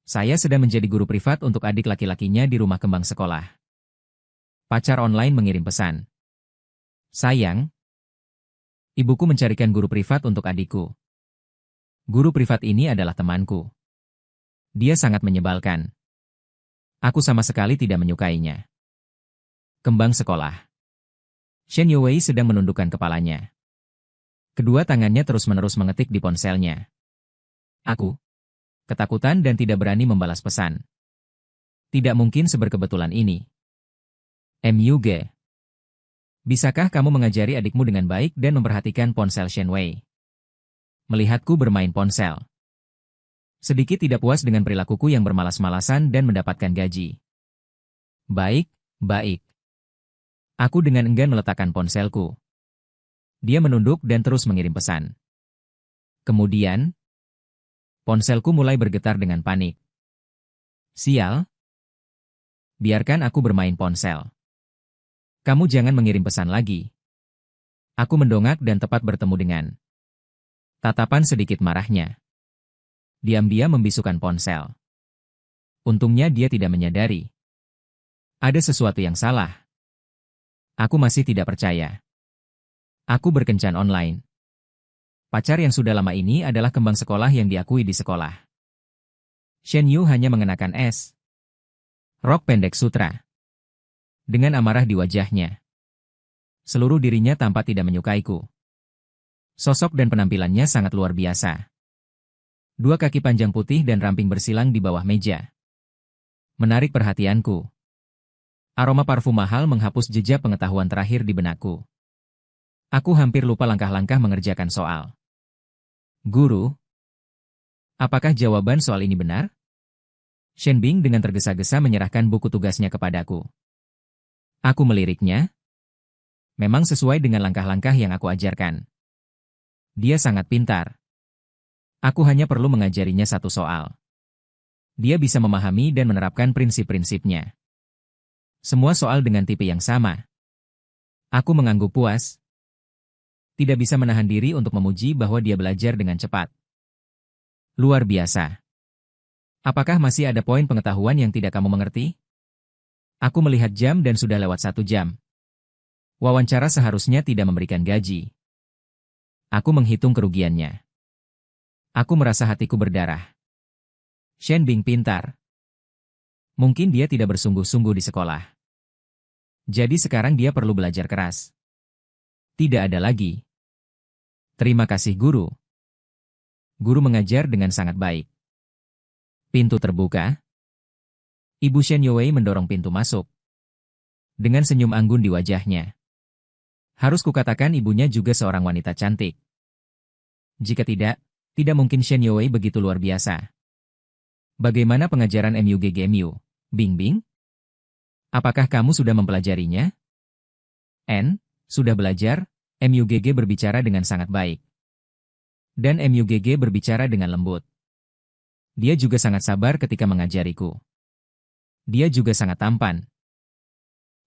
Saya sedang menjadi guru privat untuk adik laki-lakinya di rumah kembang sekolah. Pacar online mengirim pesan. Sayang, ibuku mencarikan guru privat untuk adikku. Guru privat ini adalah temanku. Dia sangat menyebalkan. Aku sama sekali tidak menyukainya. Kembang sekolah. Shen Youwei sedang menundukkan kepalanya. Kedua tangannya terus-menerus mengetik di ponselnya. Aku ketakutan dan tidak berani membalas pesan. Tidak mungkin seberkebetulan ini. MUG. Bisakah kamu mengajari adikmu dengan baik dan memperhatikan ponsel Shen Wei? Melihatku bermain ponsel. Sedikit tidak puas dengan perilakuku yang bermalas-malasan dan mendapatkan gaji. Baik, baik. Aku dengan enggan meletakkan ponselku. Dia menunduk dan terus mengirim pesan. Kemudian, ponselku mulai bergetar dengan panik. Sial. Biarkan aku bermain ponsel. Kamu jangan mengirim pesan lagi. Aku mendongak dan tepat bertemu dengan tatapan sedikit marahnya. Diam-diam membisukan ponsel. Untungnya dia tidak menyadari. Ada sesuatu yang salah. Aku masih tidak percaya. Aku berkencan online. Pacar yang sudah lama ini adalah kembang sekolah yang diakui di sekolah. Shen Yu hanya mengenakan rok pendek sutra. Dengan amarah di wajahnya. Seluruh dirinya tampak tidak menyukaiku. Sosok dan penampilannya sangat luar biasa. Dua kaki panjang putih dan ramping bersilang di bawah meja. Menarik perhatianku. Aroma parfum mahal menghapus jejak pengetahuan terakhir di benakku. Aku hampir lupa langkah-langkah mengerjakan soal. Guru, apakah jawaban soal ini benar? Shen Bing dengan tergesa-gesa menyerahkan buku tugasnya kepadaku. Aku meliriknya. Memang sesuai dengan langkah-langkah yang aku ajarkan. Dia sangat pintar. Aku hanya perlu mengajarinya satu soal. Dia bisa memahami dan menerapkan prinsip-prinsipnya. Semua soal dengan tipe yang sama. Aku mengangguk puas. Tidak bisa menahan diri untuk memuji bahwa dia belajar dengan cepat. Luar biasa. Apakah masih ada poin pengetahuan yang tidak kamu mengerti? Aku melihat jam dan sudah lewat 1 jam. Wawancara seharusnya tidak memberikan gaji. Aku menghitung kerugiannya. Aku merasa hatiku berdarah. Shen Bing pintar. Mungkin dia tidak bersungguh-sungguh di sekolah. Jadi sekarang dia perlu belajar keras. Tidak ada lagi. Terima kasih guru. Guru mengajar dengan sangat baik. Pintu terbuka. Ibu Shen Youwei mendorong pintu masuk. Dengan senyum anggun di wajahnya. Harus kukatakan ibunya juga seorang wanita cantik. Jika tidak mungkin Shen Youwei begitu luar biasa. Bagaimana pengajaran MUGGMU, Bing Bing? Apakah kamu sudah mempelajarinya? Sudah belajar. MUGG berbicara dengan sangat baik. Dan MUGG berbicara dengan lembut. Dia juga sangat sabar ketika mengajariku. Dia juga sangat tampan.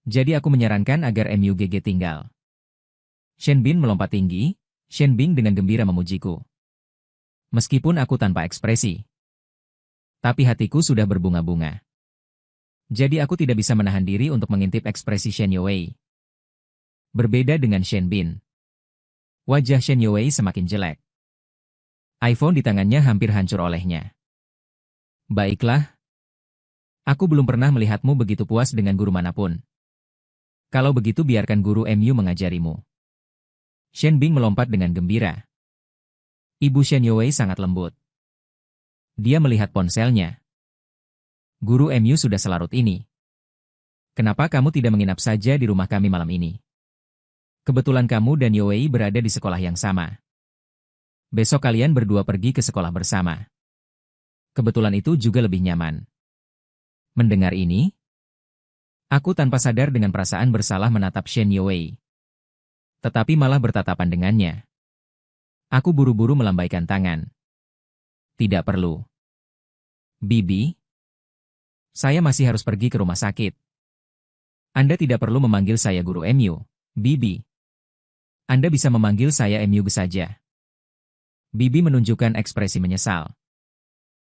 Jadi aku menyarankan agar MUGG tinggal. Shen Bin melompat tinggi, Shen Bing dengan gembira memujiku. Meskipun aku tanpa ekspresi. Tapi hatiku sudah berbunga-bunga. Jadi aku tidak bisa menahan diri untuk mengintip ekspresi Shen Youwei. Berbeda dengan Shen Bin. Wajah Shen Youwei semakin jelek. iPhone di tangannya hampir hancur olehnya. Baiklah. Aku belum pernah melihatmu begitu puas dengan guru manapun. Kalau begitu biarkan guru MU mengajarimu. Shen Bing melompat dengan gembira. Ibu Shen Youwei sangat lembut. Dia melihat ponselnya. Guru MU sudah selarut ini. Kenapa kamu tidak menginap saja di rumah kami malam ini? Kebetulan kamu dan Youwei berada di sekolah yang sama. Besok kalian berdua pergi ke sekolah bersama. Kebetulan itu juga lebih nyaman. Mendengar ini, aku tanpa sadar dengan perasaan bersalah menatap Shen Youwei. Tetapi malah bertatapan dengannya. Aku buru-buru melambaikan tangan. Tidak perlu. Bibi, saya masih harus pergi ke rumah sakit. Anda tidak perlu memanggil saya guru MU, Bibi. Anda bisa memanggil saya MU saja. Bibi menunjukkan ekspresi menyesal.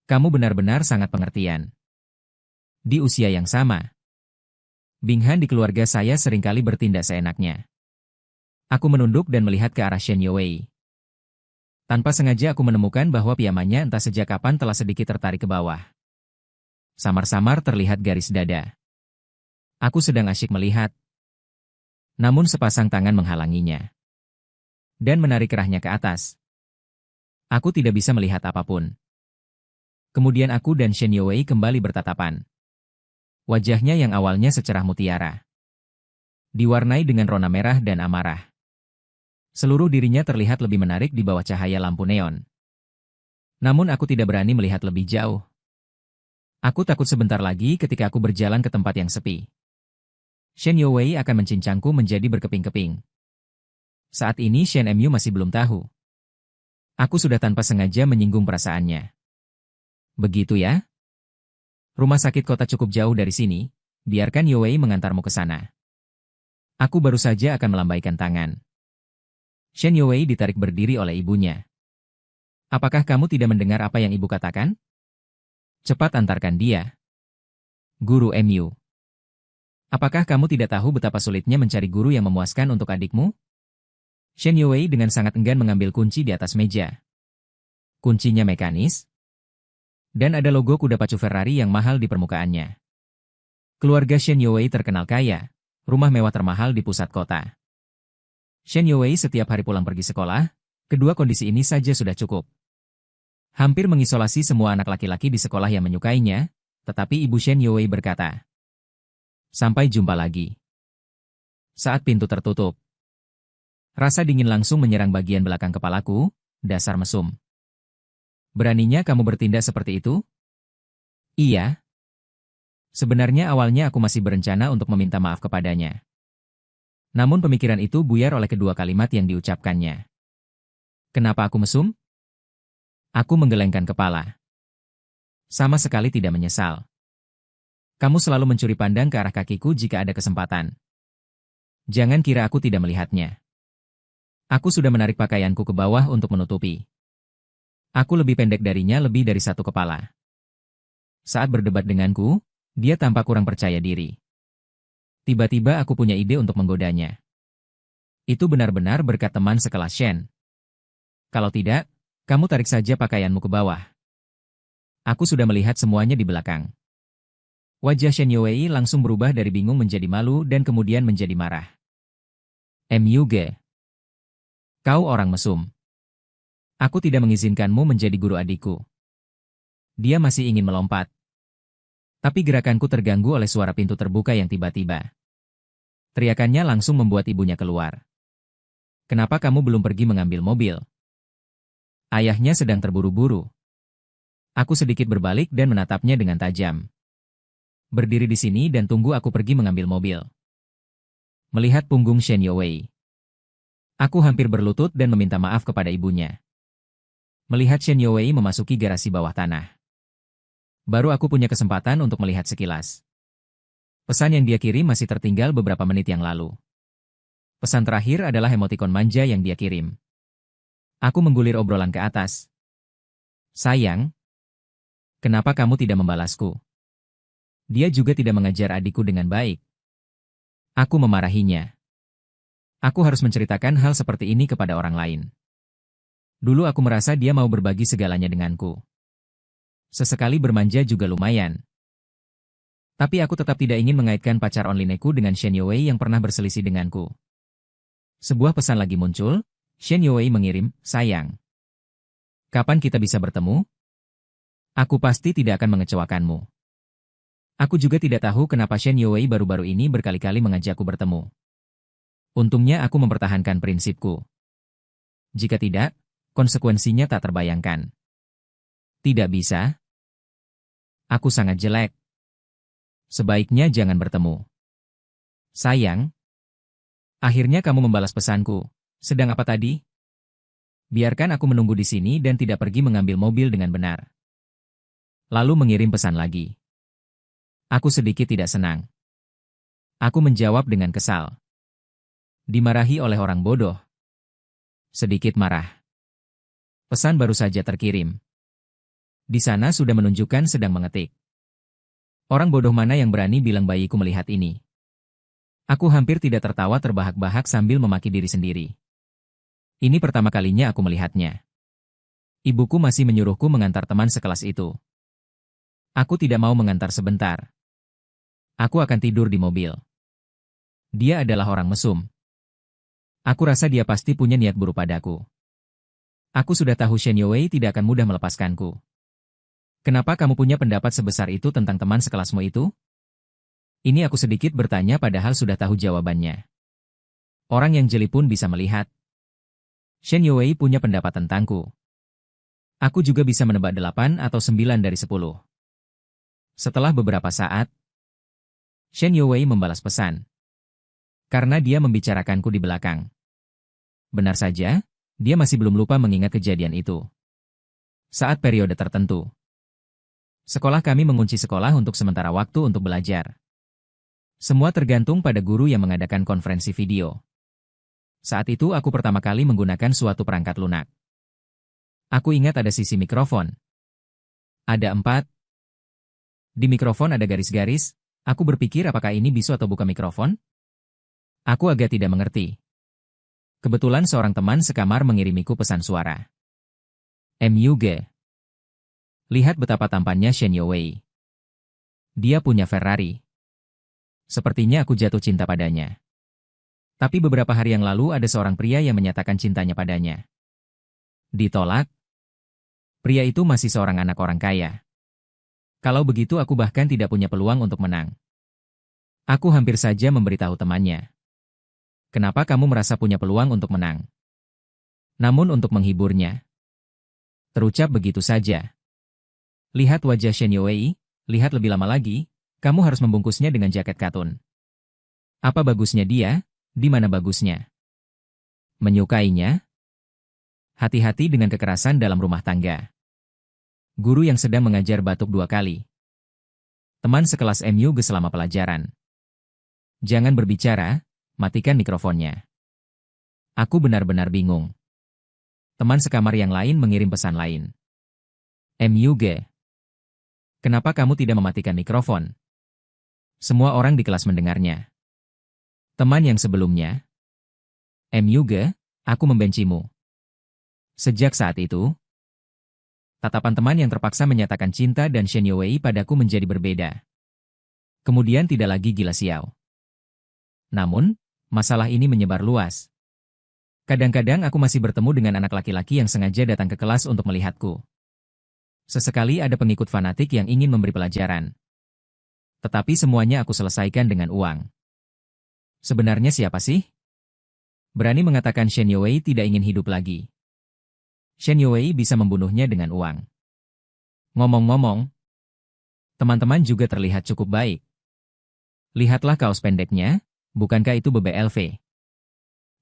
Kamu benar-benar sangat pengertian. Di usia yang sama, Binghan di keluarga saya seringkali bertindak seenaknya. Aku menunduk dan melihat ke arah Shen Youwei. Tanpa sengaja aku menemukan bahwa pijamannya entah sejak kapan telah sedikit tertarik ke bawah. Samar-samar terlihat garis dada. Aku sedang asyik melihat. Namun sepasang tangan menghalanginya. Dan menarik kerahnya ke atas. Aku tidak bisa melihat apapun. Kemudian aku dan Shen Youwei kembali bertatapan. Wajahnya yang awalnya secerah mutiara diwarnai dengan rona merah dan amarah. Seluruh dirinya terlihat lebih menarik di bawah cahaya lampu neon. Namun aku tidak berani melihat lebih jauh. Aku takut sebentar lagi ketika aku berjalan ke tempat yang sepi, Shen Youwei akan mencincangku menjadi berkeping-keping. Saat ini Shen Mu masih belum tahu. Aku sudah tanpa sengaja menyinggung perasaannya. Begitu ya? Rumah sakit kota cukup jauh dari sini, biarkan Youwei mengantarmu ke sana. Aku baru saja akan melambaikan tangan. Shen Youwei ditarik berdiri oleh ibunya. Apakah kamu tidak mendengar apa yang ibu katakan? Cepat antarkan dia. Guru Mu. Apakah kamu tidak tahu betapa sulitnya mencari guru yang memuaskan untuk adikmu? Shen Youwei dengan sangat enggan mengambil kunci di atas meja. Kuncinya mekanis, dan ada logo kuda pacu Ferrari yang mahal di permukaannya. Keluarga Shen Youwei terkenal kaya, rumah mewah termahal di pusat kota. Shen Youwei setiap hari pulang pergi sekolah, kedua kondisi ini saja sudah cukup. Hampir mengisolasi semua anak laki-laki di sekolah yang menyukainya, tetapi ibu Shen Youwei berkata, "Sampai jumpa lagi." Saat pintu tertutup, rasa dingin langsung menyerang bagian belakang kepalaku, dasar mesum. Beraninya kamu bertindak seperti itu? Iya. Sebenarnya awalnya aku masih berencana untuk meminta maaf kepadanya. Namun pemikiran itu buyar oleh kedua kalimat yang diucapkannya. Kenapa aku mesum? Aku menggelengkan kepala. Sama sekali tidak menyesal. Kamu selalu mencuri pandang ke arah kakiku jika ada kesempatan. Jangan kira aku tidak melihatnya. Aku sudah menarik pakaianku ke bawah untuk menutupi. Aku lebih pendek darinya lebih dari satu kepala. Saat berdebat denganku, dia tampak kurang percaya diri. Tiba-tiba aku punya ide untuk menggodanya. Itu benar-benar berkat teman sekelas Shen. Kalau tidak, kamu tarik saja pakaianmu ke bawah. Aku sudah melihat semuanya di belakang. Wajah Shen Youwei langsung berubah dari bingung menjadi malu dan kemudian menjadi marah. Muge. Kau orang mesum. Aku tidak mengizinkanmu menjadi guru adikku. Dia masih ingin melompat. Tapi gerakanku terganggu oleh suara pintu terbuka yang tiba-tiba. Teriakannya langsung membuat ibunya keluar. Kenapa kamu belum pergi mengambil mobil? Ayahnya sedang terburu-buru. Aku sedikit berbalik dan menatapnya dengan tajam. Berdiri di sini dan tunggu aku pergi mengambil mobil. Melihat punggung Shen Youwei, aku hampir berlutut dan meminta maaf kepada ibunya. Melihat Shen Youwei memasuki garasi bawah tanah, baru aku punya kesempatan untuk melihat sekilas. Pesan yang dia kirim masih tertinggal beberapa menit yang lalu. Pesan terakhir adalah emotikon manja yang dia kirim. Aku menggulir obrolan ke atas. Sayang, kenapa kamu tidak membalasku? Dia juga tidak mengajar adikku dengan baik. Aku memarahinya. Aku harus menceritakan hal seperti ini kepada orang lain. Dulu aku merasa dia mau berbagi segalanya denganku. Sesekali bermanja juga lumayan. Tapi aku tetap tidak ingin mengaitkan pacar onlineku dengan Shen Youwei yang pernah berselisih denganku. Sebuah pesan lagi muncul, Shen Youwei mengirim, sayang. Kapan kita bisa bertemu? Aku pasti tidak akan mengecewakanmu. Aku juga tidak tahu kenapa Shen Youwei baru-baru ini berkali-kali mengajakku bertemu. Untungnya aku mempertahankan prinsipku. Jika tidak, konsekuensinya tak terbayangkan. Tidak bisa. Aku sangat jelek. Sebaiknya jangan bertemu. Sayang. Akhirnya kamu membalas pesanku. Sedang apa tadi? Biarkan aku menunggu di sini dan tidak pergi mengambil mobil dengan benar. Lalu mengirim pesan lagi. Aku sedikit tidak senang. Aku menjawab dengan kesal. Dimarahi oleh orang bodoh. Sedikit marah. Pesan baru saja terkirim. Di sana sudah menunjukkan sedang mengetik. Orang bodoh mana yang berani bilang bayiku melihat ini? Aku hampir tidak tertawa terbahak-bahak sambil memaki diri sendiri. Ini pertama kalinya aku melihatnya. Ibuku masih menyuruhku mengantar teman sekelas itu. Aku tidak mau mengantar sebentar. Aku akan tidur di mobil. Dia adalah orang mesum. Aku rasa dia pasti punya niat buruk padaku. Aku sudah tahu Shen Yue tidak akan mudah melepaskanku. Kenapa kamu punya pendapat sebesar itu tentang teman sekelasmu itu? Ini aku sedikit bertanya padahal sudah tahu jawabannya. Orang yang jeli pun bisa melihat. Shen Yue punya pendapat tentangku. Aku juga bisa menebak 8 atau 9 dari 10. Setelah beberapa saat, Shen Yue membalas pesan. Karena dia membicarakanku di belakang. Benar saja, dia masih belum lupa mengingat kejadian itu. Saat periode tertentu, sekolah kami mengunci sekolah untuk sementara waktu untuk belajar. Semua tergantung pada guru yang mengadakan konferensi video. Saat itu aku pertama kali menggunakan suatu perangkat lunak. Aku ingat ada sisi mikrofon. Ada 4. Di mikrofon ada garis-garis, aku berpikir apakah ini bisu atau bukan mikrofon? Aku agak tidak mengerti. Kebetulan seorang teman sekamar mengirimiku pesan suara. MUG. Lihat betapa tampannya Shen Yue. Dia punya Ferrari. Sepertinya aku jatuh cinta padanya. Tapi beberapa hari yang lalu ada seorang pria yang menyatakan cintanya padanya. Ditolak. Pria itu masih seorang anak orang kaya. Kalau begitu aku bahkan tidak punya peluang untuk menang. Aku hampir saja memberitahu temannya. Kenapa kamu merasa punya peluang untuk menang? Namun untuk menghiburnya, terucap begitu saja. Lihat wajah Shen Yue, lihat lebih lama lagi, kamu harus membungkusnya dengan jaket katun. Apa bagusnya dia? Di mana bagusnya? Menyukainya? Hati-hati dengan kekerasan dalam rumah tangga. Guru yang sedang mengajar batuk 2 kali. Teman sekelas MUG selama pelajaran. Jangan berbicara, matikan mikrofonnya. Aku benar-benar bingung. Teman sekamar yang lain mengirim pesan lain. MUG. Kenapa kamu tidak mematikan mikrofon? Semua orang di kelas mendengarnya. Teman yang sebelumnya. MUG, aku membencimu. Sejak saat itu, tatapan teman yang terpaksa menyatakan cinta dan Shen Yue padaku menjadi berbeda. Kemudian tidak lagi gila siau. Namun, masalah ini menyebar luas. Kadang-kadang aku masih bertemu dengan anak laki-laki yang sengaja datang ke kelas untuk melihatku. Sesekali ada pengikut fanatik yang ingin memberi pelajaran. Tetapi semuanya aku selesaikan dengan uang. Sebenarnya siapa sih? Berani mengatakan Shen Yue tidak ingin hidup lagi. Shen Yue bisa membunuhnya dengan uang. Ngomong-ngomong, teman-teman juga terlihat cukup baik. Lihatlah kaos pendeknya, bukankah itu BBLV?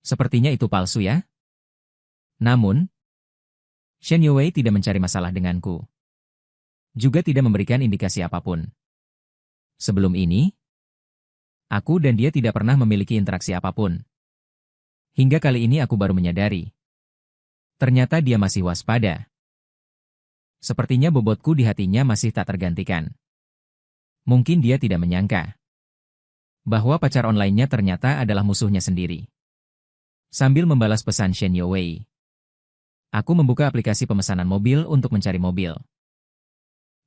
Sepertinya itu palsu ya? Namun, Shen Yue tidak mencari masalah denganku. Juga tidak memberikan indikasi apapun. Sebelum ini, aku dan dia tidak pernah memiliki interaksi apapun. Hingga kali ini aku baru menyadari. Ternyata dia masih waspada. Sepertinya bobotku di hatinya masih tak tergantikan. Mungkin dia tidak menyangka bahwa pacar online-nya ternyata adalah musuhnya sendiri. Sambil membalas pesan Shen Yue, aku membuka aplikasi pemesanan mobil untuk mencari mobil.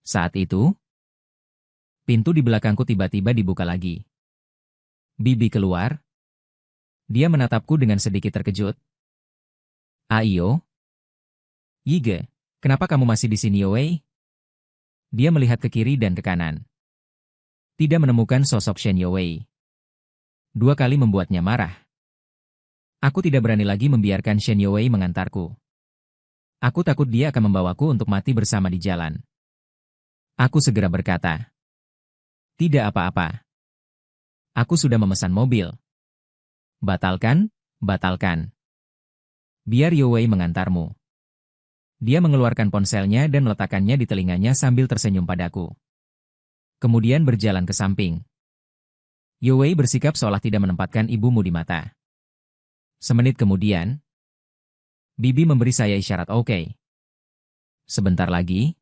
Saat itu, pintu di belakangku tiba-tiba dibuka lagi. Bibi keluar. Dia menatapku dengan sedikit terkejut. Ayo. Yige, kenapa kamu masih di sini Yue? Dia melihat ke kiri dan ke kanan. Tidak menemukan sosok Shen Yue. 2 kali membuatnya marah. Aku tidak berani lagi membiarkan Shen Yue mengantarku. Aku takut dia akan membawaku untuk mati bersama di jalan. Aku segera berkata, tidak apa-apa. Aku sudah memesan mobil. Batalkan, batalkan. Biar Yue mengantarmu. Dia mengeluarkan ponselnya dan meletakkannya di telinganya sambil tersenyum padaku. Kemudian berjalan ke samping. Yue bersikap seolah tidak menempatkan ibumu di mata. Semenit kemudian, Bibi memberi saya isyarat oke. Sebentar lagi,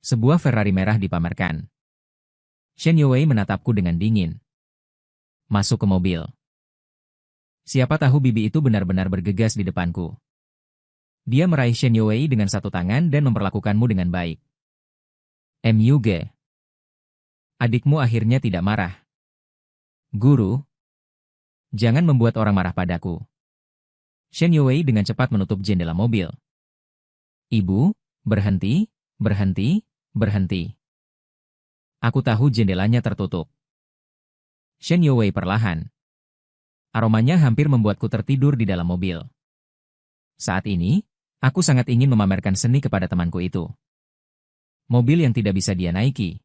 Sebuah Ferrari merah dipamerkan. Shen Youwei menatapku dengan dingin. Masuk ke mobil. Siapa tahu bibi itu benar-benar bergegas di depanku. Dia meraih Shen Youwei dengan satu tangan dan memperlakukanmu dengan baik. MUG. Adikmu akhirnya tidak marah. Guru, jangan membuat orang marah padaku. Shen Youwei dengan cepat menutup jendela mobil. Ibu, berhenti, berhenti, berhenti. Aku tahu jendelanya tertutup. Shen Youwei perlahan. Aromanya hampir membuatku tertidur di dalam mobil. Saat ini, aku sangat ingin memamerkan seni kepada temanku itu. Mobil yang tidak bisa dia naiki.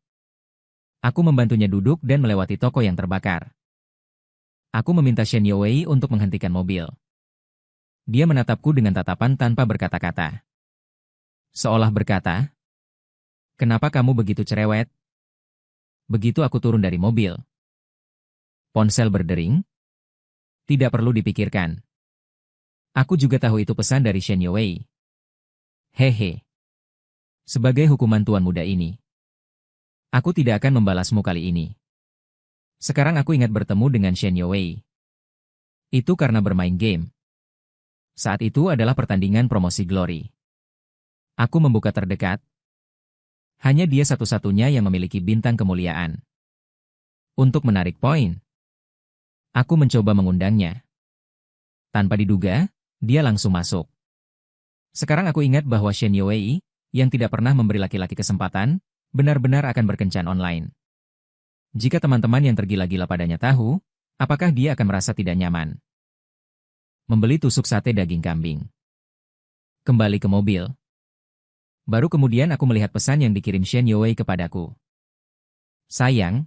Aku membantunya duduk dan melewati toko yang terbakar. Aku meminta Shen Youwei untuk menghentikan mobil. Dia menatapku dengan tatapan tanpa berkata-kata. Seolah berkata, "Kenapa kamu begitu cerewet?" Begitu aku turun dari mobil. Ponsel berdering. Tidak perlu dipikirkan. Aku juga tahu itu pesan dari Shen Youwei. Hehe. Sebagai hukuman tuan muda ini, aku tidak akan membalasmu kali ini. Sekarang aku ingat bertemu dengan Shen Youwei. Itu karena bermain game. Saat itu adalah pertandingan promosi Glory. Aku membuka terdekat. Hanya dia satu-satunya yang memiliki bintang kemuliaan. Untuk menarik poin, aku mencoba mengundangnya. Tanpa diduga, dia langsung masuk. Sekarang aku ingat bahwa Shen Youwei, yang tidak pernah memberi laki-laki kesempatan, benar-benar akan berkencan online. Jika teman-teman yang tergila-gila padanya tahu, apakah dia akan merasa tidak nyaman? Membeli tusuk sate daging kambing. Kembali ke mobil. Baru kemudian aku melihat pesan yang dikirim Shen Youwei kepadaku. Sayang,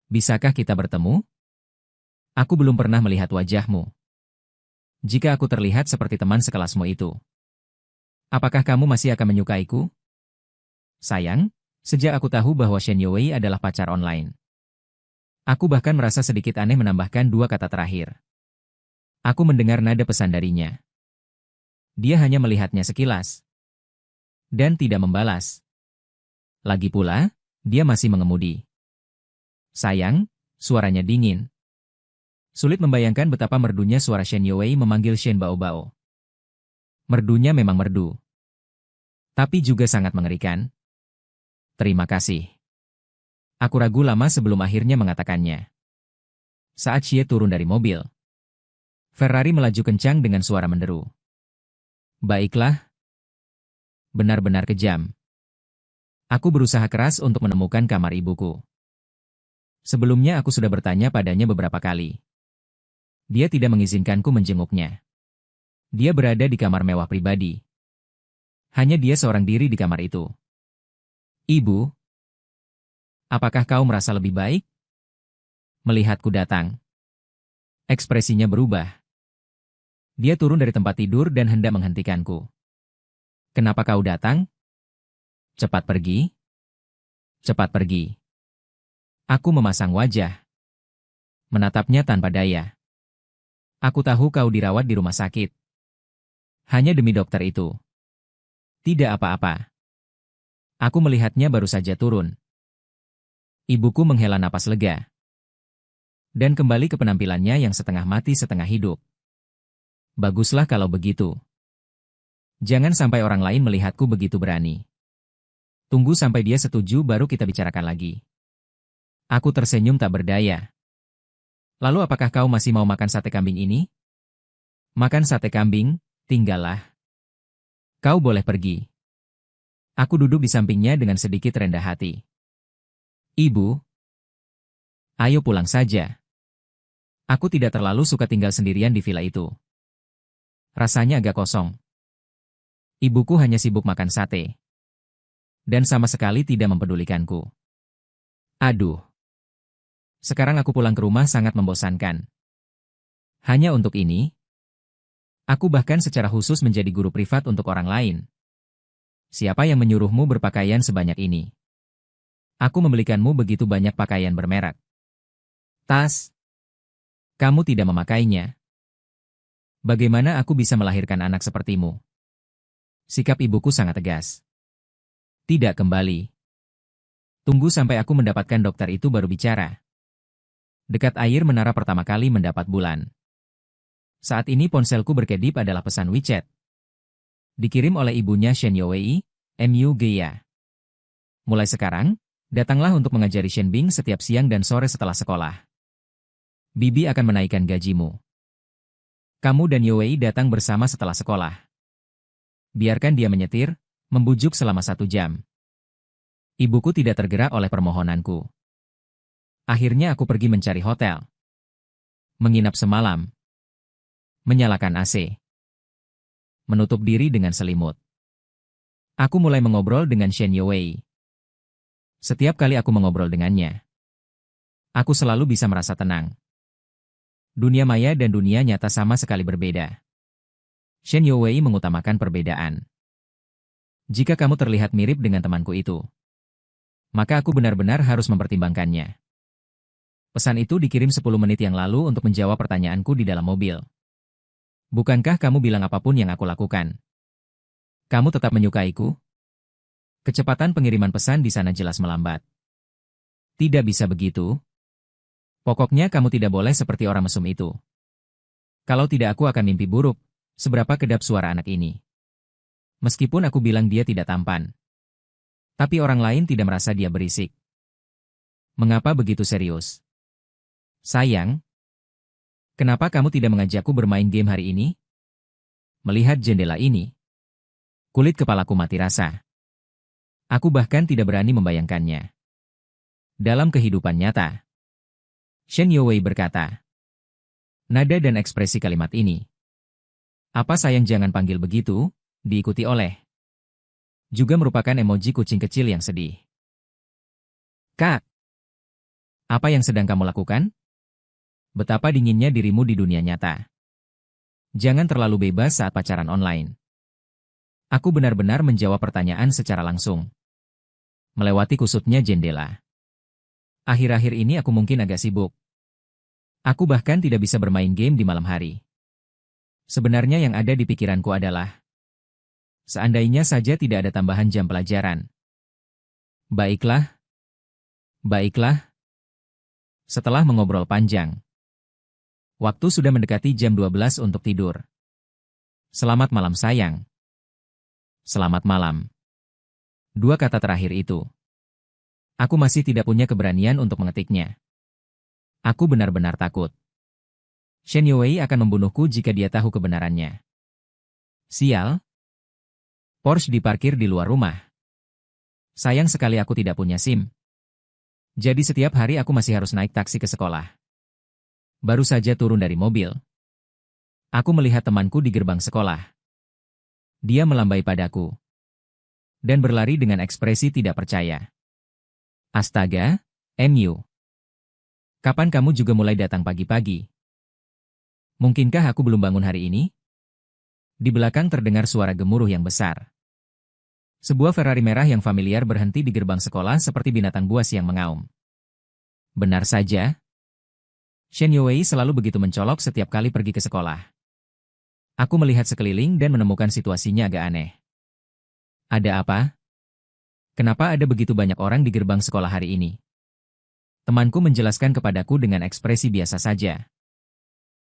bisakah kita bertemu? Aku belum pernah melihat wajahmu. Jika aku terlihat seperti teman sekelasmu itu, apakah kamu masih akan menyukaiku? Sayang, sejak aku tahu bahwa Shen Youwei adalah pacar online, aku bahkan merasa sedikit aneh menambahkan dua kata terakhir. Aku mendengar nada pesan darinya. Dia hanya melihatnya sekilas dan tidak membalas. Lagi pula, dia masih mengemudi. Sayang, suaranya dingin. Sulit membayangkan betapa merdunya suara Shen Youwei memanggil Shen Baobao. Merdunya memang merdu, tapi juga sangat mengerikan. Terima kasih. Aku ragu lama sebelum akhirnya mengatakannya. Saat Xie turun dari mobil, Ferrari melaju kencang dengan suara menderu. Baiklah. Benar-benar kejam. Aku berusaha keras untuk menemukan kamar ibuku. Sebelumnya aku sudah bertanya padanya beberapa kali. Dia tidak mengizinkanku menjenguknya. Dia berada di kamar mewah pribadi. Hanya dia seorang diri di kamar itu. Ibu, apakah kau merasa lebih baik? Melihatku datang. Ekspresinya berubah. Dia turun dari tempat tidur dan hendak menghentikanku. Kenapa kau datang? Cepat pergi. Cepat pergi. Aku memasang wajah. Menatapnya tanpa daya. Aku tahu kau dirawat di rumah sakit. Hanya demi dokter itu. Tidak apa-apa. Aku melihatnya baru saja turun. Ibuku menghela napas lega. Dan kembali ke penampilannya yang setengah mati setengah hidup. Baguslah kalau begitu. Jangan sampai orang lain melihatku begitu berani. Tunggu sampai dia setuju baru kita bicarakan lagi. Aku tersenyum tak berdaya. Lalu apakah kau masih mau makan sate kambing ini? Makan sate kambing, tinggallah. Kau boleh pergi. Aku duduk di sampingnya dengan sedikit rendah hati. Ibu, ayo pulang saja. Aku tidak terlalu suka tinggal sendirian di villa itu. Rasanya agak kosong. Ibuku hanya sibuk makan sate. Dan sama sekali tidak mempedulikanku. Aduh. Sekarang aku pulang ke rumah sangat membosankan. Hanya untuk ini, aku bahkan secara khusus menjadi guru privat untuk orang lain. Siapa yang menyuruhmu berpakaian sebanyak ini? Aku membelikanmu begitu banyak pakaian bermerek. Tas. Kamu tidak memakainya. Bagaimana aku bisa melahirkan anak sepertimu? Sikap ibuku sangat tegas. Tidak kembali. Tunggu sampai aku mendapatkan dokter itu baru bicara. Dekat air menara pertama kali mendapat bulan. Saat ini ponselku berkedip adalah pesan WeChat. Dikirim oleh ibunya Shen Youwei, Mu Geya. Mulai sekarang, datanglah untuk mengajari Shenbing setiap siang dan sore setelah sekolah. Bibi akan menaikkan gajimu. Kamu dan Youwei datang bersama setelah sekolah. Biarkan dia menyetir, membujuk selama 1 jam. Ibuku tidak tergerak oleh permohonanku. Akhirnya aku pergi mencari hotel. Menginap semalam. Menyalakan AC. Menutup diri dengan selimut. Aku mulai mengobrol dengan Shen Youwei. Setiap kali aku mengobrol dengannya, aku selalu bisa merasa tenang. Dunia maya dan dunia nyata sama sekali berbeda. Shen Youwei mengutamakan perbedaan. Jika kamu terlihat mirip dengan temanku itu, maka aku benar-benar harus mempertimbangkannya. Pesan itu dikirim 10 menit yang lalu untuk menjawab pertanyaanku di dalam mobil. Bukankah kamu bilang apapun yang aku lakukan? Kamu tetap menyukaiku? Kecepatan pengiriman pesan di sana jelas melambat. Tidak bisa begitu. Pokoknya kamu tidak boleh seperti orang mesum itu. Kalau tidak aku akan mimpi buruk, seberapa kedap suara anak ini. Meskipun aku bilang dia tidak tampan. Tapi orang lain tidak merasa dia berisik. Mengapa begitu serius? Sayang, kenapa kamu tidak mengajakku bermain game hari ini? Melihat jendela ini, kulit kepalaku mati rasa. Aku bahkan tidak berani membayangkannya. Dalam kehidupan nyata, Shen Youwei berkata. Nada dan ekspresi kalimat ini. Apa sayang jangan panggil begitu, diikuti oleh. Juga merupakan emoji kucing kecil yang sedih. Kak, apa yang sedang kamu lakukan? Betapa dinginnya dirimu di dunia nyata. Jangan terlalu bebas saat pacaran online. Aku benar-benar menjawab pertanyaan secara langsung. Melewati kusutnya jendela. Akhir-akhir ini aku mungkin agak sibuk. Aku bahkan tidak bisa bermain game di malam hari. Sebenarnya yang ada di pikiranku adalah, seandainya saja tidak ada tambahan jam pelajaran. Baiklah. Baiklah. Setelah mengobrol panjang, waktu sudah mendekati jam 12 untuk tidur. Selamat malam sayang. Selamat malam. 2 kata terakhir itu. Aku masih tidak punya keberanian untuk mengetiknya. Aku benar-benar takut. Shen Youwei akan membunuhku jika dia tahu kebenarannya. Sial. Porsche diparkir di luar rumah. Sayang sekali aku tidak punya SIM. Jadi setiap hari aku masih harus naik taksi ke sekolah. Baru saja turun dari mobil, aku melihat temanku di gerbang sekolah. Dia melambai padaku dan berlari dengan ekspresi tidak percaya. Astaga, Mu. Kapan kamu juga mulai datang pagi-pagi? Mungkinkah aku belum bangun hari ini? Di belakang terdengar suara gemuruh yang besar. Sebuah Ferrari merah yang familiar berhenti di gerbang sekolah seperti binatang buas yang mengaum. Benar saja. Shen Youwei selalu begitu mencolok setiap kali pergi ke sekolah. Aku melihat sekeliling dan menemukan situasinya agak aneh. Ada apa? Kenapa ada begitu banyak orang di gerbang sekolah hari ini? Temanku menjelaskan kepadaku dengan ekspresi biasa saja.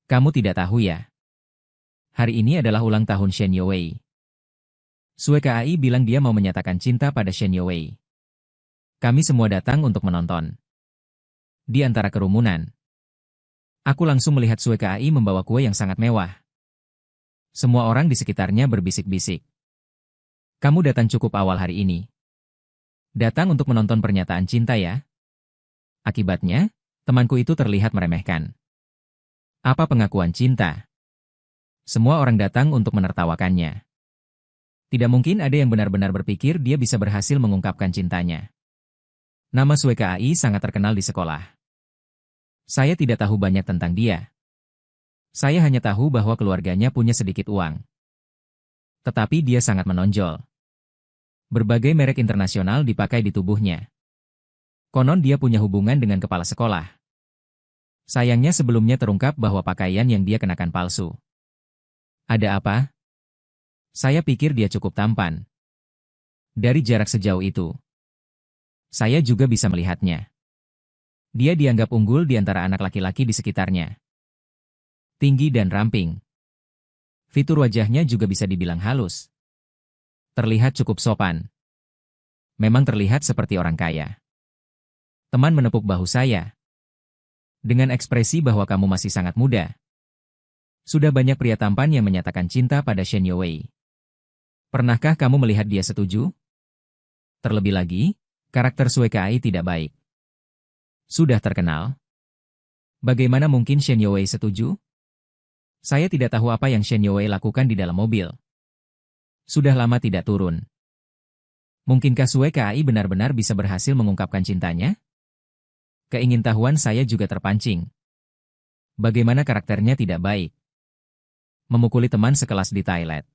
Kamu tidak tahu ya? Hari ini adalah ulang tahun Shen Youwei. Sue Kai bilang dia mau menyatakan cinta pada Shen Youwei. Kami semua datang untuk menonton. Di antara kerumunan, aku langsung melihat Sue Kai membawa kue yang sangat mewah. Semua orang di sekitarnya berbisik-bisik. Kamu datang cukup awal hari ini. Datang untuk menonton pernyataan cinta ya? Akibatnya, temanku itu terlihat meremehkan. Apa pengakuan cinta? Semua orang datang untuk menertawakannya. Tidak mungkin ada yang benar-benar berpikir dia bisa berhasil mengungkapkan cintanya. Nama Sue Kai sangat terkenal di sekolah. Saya tidak tahu banyak tentang dia. Saya hanya tahu bahwa keluarganya punya sedikit uang. Tetapi dia sangat menonjol. Berbagai merek internasional dipakai di tubuhnya. Konon dia punya hubungan dengan kepala sekolah. Sayangnya sebelumnya terungkap bahwa pakaian yang dia kenakan palsu. Ada apa? Saya pikir dia cukup tampan. Dari jarak sejauh itu, saya juga bisa melihatnya. Dia dianggap unggul di antara anak laki-laki di sekitarnya. Tinggi dan ramping. Fitur wajahnya juga bisa dibilang halus. Terlihat cukup sopan. Memang terlihat seperti orang kaya. Teman menepuk bahu saya. Dengan ekspresi bahwa kamu masih sangat muda. Sudah banyak pria tampan yang menyatakan cinta pada Shen Youwei. Pernahkah kamu melihat dia setuju? Terlebih lagi, karakter Sue Kai tidak baik. Sudah terkenal. Bagaimana mungkin Shen Youwei setuju? Saya tidak tahu apa yang Shen Youwei lakukan di dalam mobil. Sudah lama tidak turun. Mungkinkah Sue Kai benar-benar bisa berhasil mengungkapkan cintanya? Keingintahuan saya juga terpancing. Bagaimana karakternya tidak baik? Memukuli teman sekelas di toilet.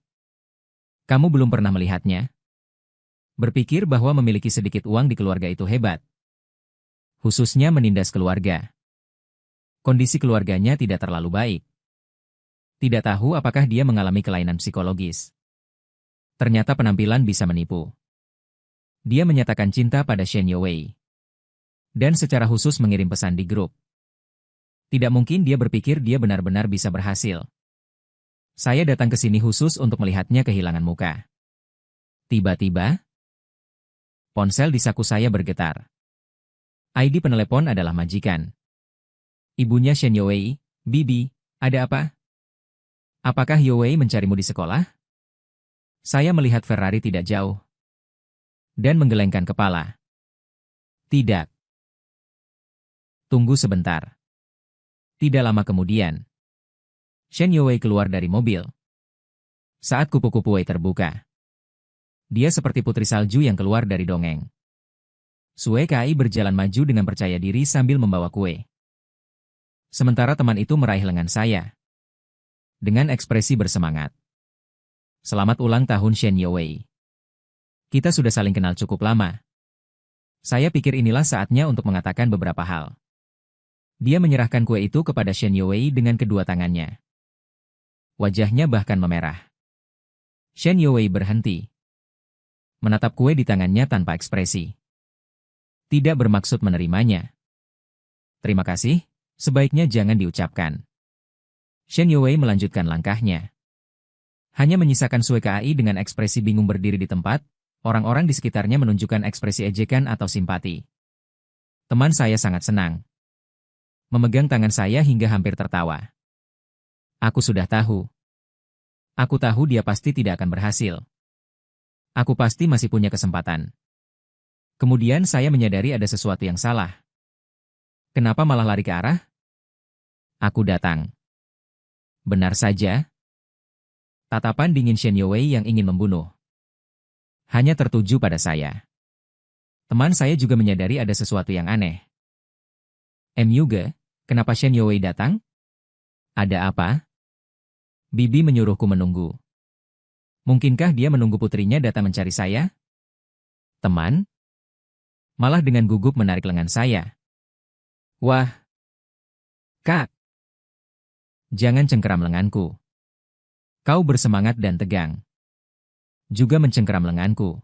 Kamu belum pernah melihatnya? Berpikir bahwa memiliki sedikit uang di keluarga itu hebat. Khususnya menindas keluarga. Kondisi keluarganya tidak terlalu baik. Tidak tahu apakah dia mengalami kelainan psikologis. Ternyata penampilan bisa menipu. Dia menyatakan cinta pada Shen Youwei. Dan secara khusus mengirim pesan di grup. Tidak mungkin dia berpikir dia benar-benar bisa berhasil. Saya datang ke sini khusus untuk melihatnya kehilangan muka. Tiba-tiba, ponsel di saku saya bergetar. ID penelepon adalah majikan. Ibunya Shen Youwei. Bibi, ada apa? Apakah Youwei mencarimu di sekolah? Saya melihat Ferrari tidak jauh. Dan menggelengkan kepala. Tidak. Tunggu sebentar. Tidak lama kemudian, Shen Youwei keluar dari mobil. Saat kupu-kupu Wei terbuka. Dia seperti putri salju yang keluar dari dongeng. Sue Kai berjalan maju dengan percaya diri sambil membawa kue. Sementara teman itu meraih lengan saya. Dengan ekspresi bersemangat. Selamat ulang tahun Shen Youwei. Kita sudah saling kenal cukup lama. Saya pikir inilah saatnya untuk mengatakan beberapa hal. Dia menyerahkan kue itu kepada Shen Youwei dengan kedua tangannya. Wajahnya bahkan memerah. Shen Youwei berhenti. Menatap kue di tangannya tanpa ekspresi. Tidak bermaksud menerimanya. Terima kasih, sebaiknya jangan diucapkan. Shen Youwei melanjutkan langkahnya. Hanya menyisakan Sue Kai dengan ekspresi bingung berdiri di tempat, orang-orang di sekitarnya menunjukkan ekspresi ejekan atau simpati. Teman saya sangat senang. Memegang tangan saya hingga hampir tertawa. Aku sudah tahu. Aku tahu dia pasti tidak akan berhasil. Aku pasti masih punya kesempatan. Kemudian saya menyadari ada sesuatu yang salah. Kenapa malah lari ke arah? Aku datang. Benar saja. Tatapan dingin Shen Youwei yang ingin membunuh. Hanya tertuju pada saya. Teman saya juga menyadari ada sesuatu yang aneh. Yuge, kenapa Shen Youwei datang? Ada apa? Bibi menyuruhku menunggu. Mungkinkah dia menunggu putrinya datang mencari saya? Teman? Malah dengan gugup menarik lengan saya. Wah. Kak. Jangan cengkeram lenganku. Kau bersemangat dan tegang. Juga mencengkeram lenganku.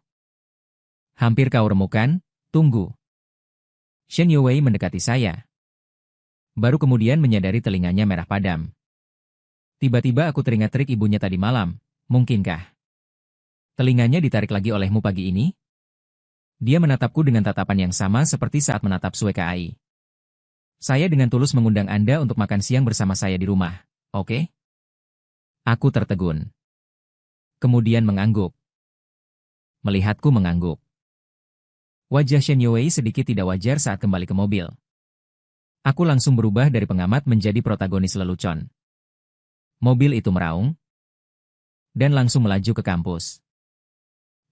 Hampir kau remukan, tunggu. Shen Youwei mendekati saya. Baru kemudian menyadari telinganya merah padam. Tiba-tiba aku teringat trik ibunya tadi malam, mungkinkah? Telinganya ditarik lagi olehmu pagi ini? Dia menatapku dengan tatapan yang sama seperti saat menatap Sue Kai. Saya dengan tulus mengundang Anda untuk makan siang bersama saya di rumah, oke? Aku tertegun. Kemudian mengangguk. Melihatku mengangguk. Wajah Shen Youwei sedikit tidak wajar saat kembali ke mobil. Aku langsung berubah dari pengamat menjadi protagonis lelucon. Mobil itu meraung, dan langsung melaju ke kampus.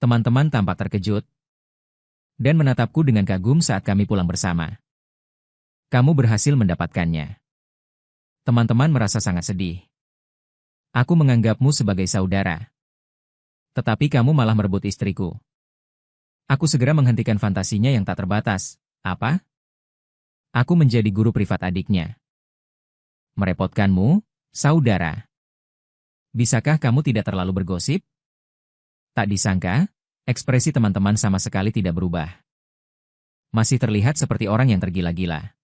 Teman-teman tampak terkejut, dan menatapku dengan kagum saat kami pulang bersama. Kamu berhasil mendapatkannya. Teman-teman merasa sangat sedih. Aku menganggapmu sebagai saudara. Tetapi kamu malah merebut istriku. Aku segera menghentikan fantasinya yang tak terbatas. Apa? Aku menjadi guru privat adiknya. Merepotkanmu? Saudara. Bisakah kamu tidak terlalu bergosip? Tak disangka, Ekspresi teman-teman sama sekali tidak berubah. Masih terlihat seperti orang yang tergila-gila.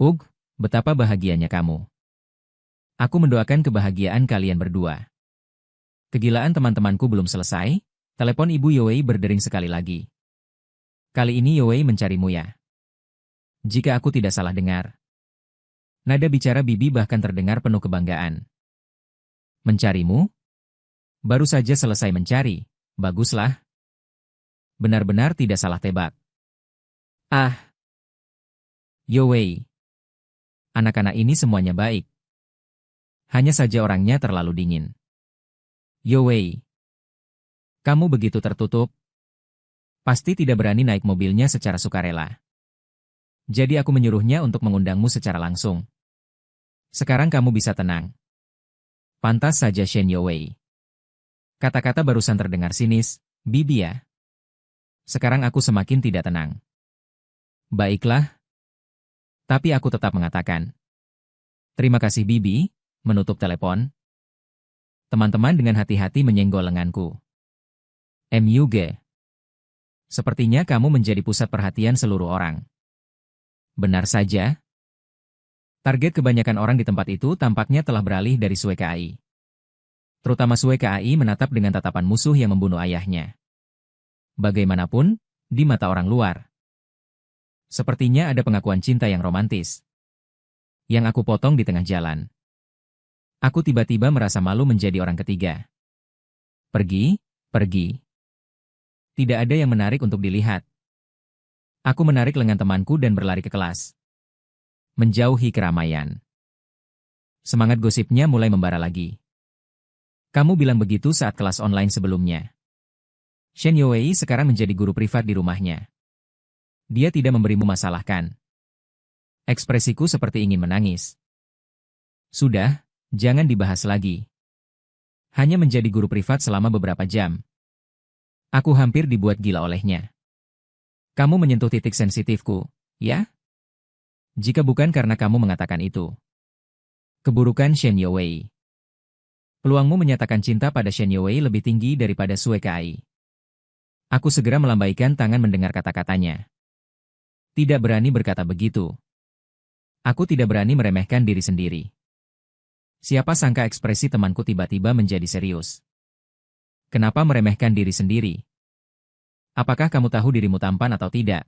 Ugh, betapa bahagianya kamu. Aku mendoakan kebahagiaan kalian berdua. Kegilaan teman-temanku belum selesai, telepon Ibu Yowei berdering sekali lagi. Kali ini Yowei mencarimu ya. Jika aku tidak salah dengar. Nada bicara Bibi bahkan terdengar penuh kebanggaan. Mencarimu? Baru saja selesai mencari, baguslah. Benar-benar tidak salah tebak. Ah, Yowei. Anak-anak ini semuanya baik. Hanya saja orangnya terlalu dingin. Yowei. Kamu begitu tertutup. Pasti tidak berani naik mobilnya secara sukarela. Jadi aku menyuruhnya untuk mengundangmu secara langsung. Sekarang kamu bisa tenang. Pantas saja Shen Yowei. Kata-kata barusan terdengar sinis, Bibi ya. Sekarang aku semakin tidak tenang. Baiklah. Tapi aku tetap mengatakan. Terima kasih Bibi, menutup telepon. Teman-teman dengan hati-hati menyenggol lenganku. MUG. Sepertinya kamu menjadi pusat perhatian seluruh orang. Benar saja. Target kebanyakan orang di tempat itu tampaknya telah beralih dari Sue KAI. Terutama Sue KAI menatap dengan tatapan musuh yang membunuh ayahnya. Bagaimanapun, di mata orang luar. Sepertinya ada pengakuan cinta yang romantis. Yang aku potong di tengah jalan. Aku tiba-tiba merasa malu menjadi orang ketiga. Pergi, pergi. Tidak ada yang menarik untuk dilihat. Aku menarik lengan temanku dan berlari ke kelas. Menjauhi keramaian. Semangat gosipnya mulai membara lagi. Kamu bilang begitu saat kelas online sebelumnya. Shen Yowei sekarang menjadi guru privat di rumahnya. Dia tidak memberimu masalah kan? Ekspresiku seperti ingin menangis. Sudah, jangan dibahas lagi. Hanya menjadi guru privat selama beberapa jam. Aku hampir dibuat gila olehnya. Kamu menyentuh titik sensitifku, ya? Jika bukan karena kamu mengatakan itu. Keburukan Shen Yowei. Peluangmu menyatakan cinta pada Shen Yowei lebih tinggi daripada Sue KAI. Aku segera melambaikan tangan mendengar kata-katanya. Tidak berani berkata begitu. Aku tidak berani meremehkan diri sendiri. Siapa sangka ekspresi temanku tiba-tiba menjadi serius. Kenapa meremehkan diri sendiri? Apakah kamu tahu dirimu tampan atau tidak?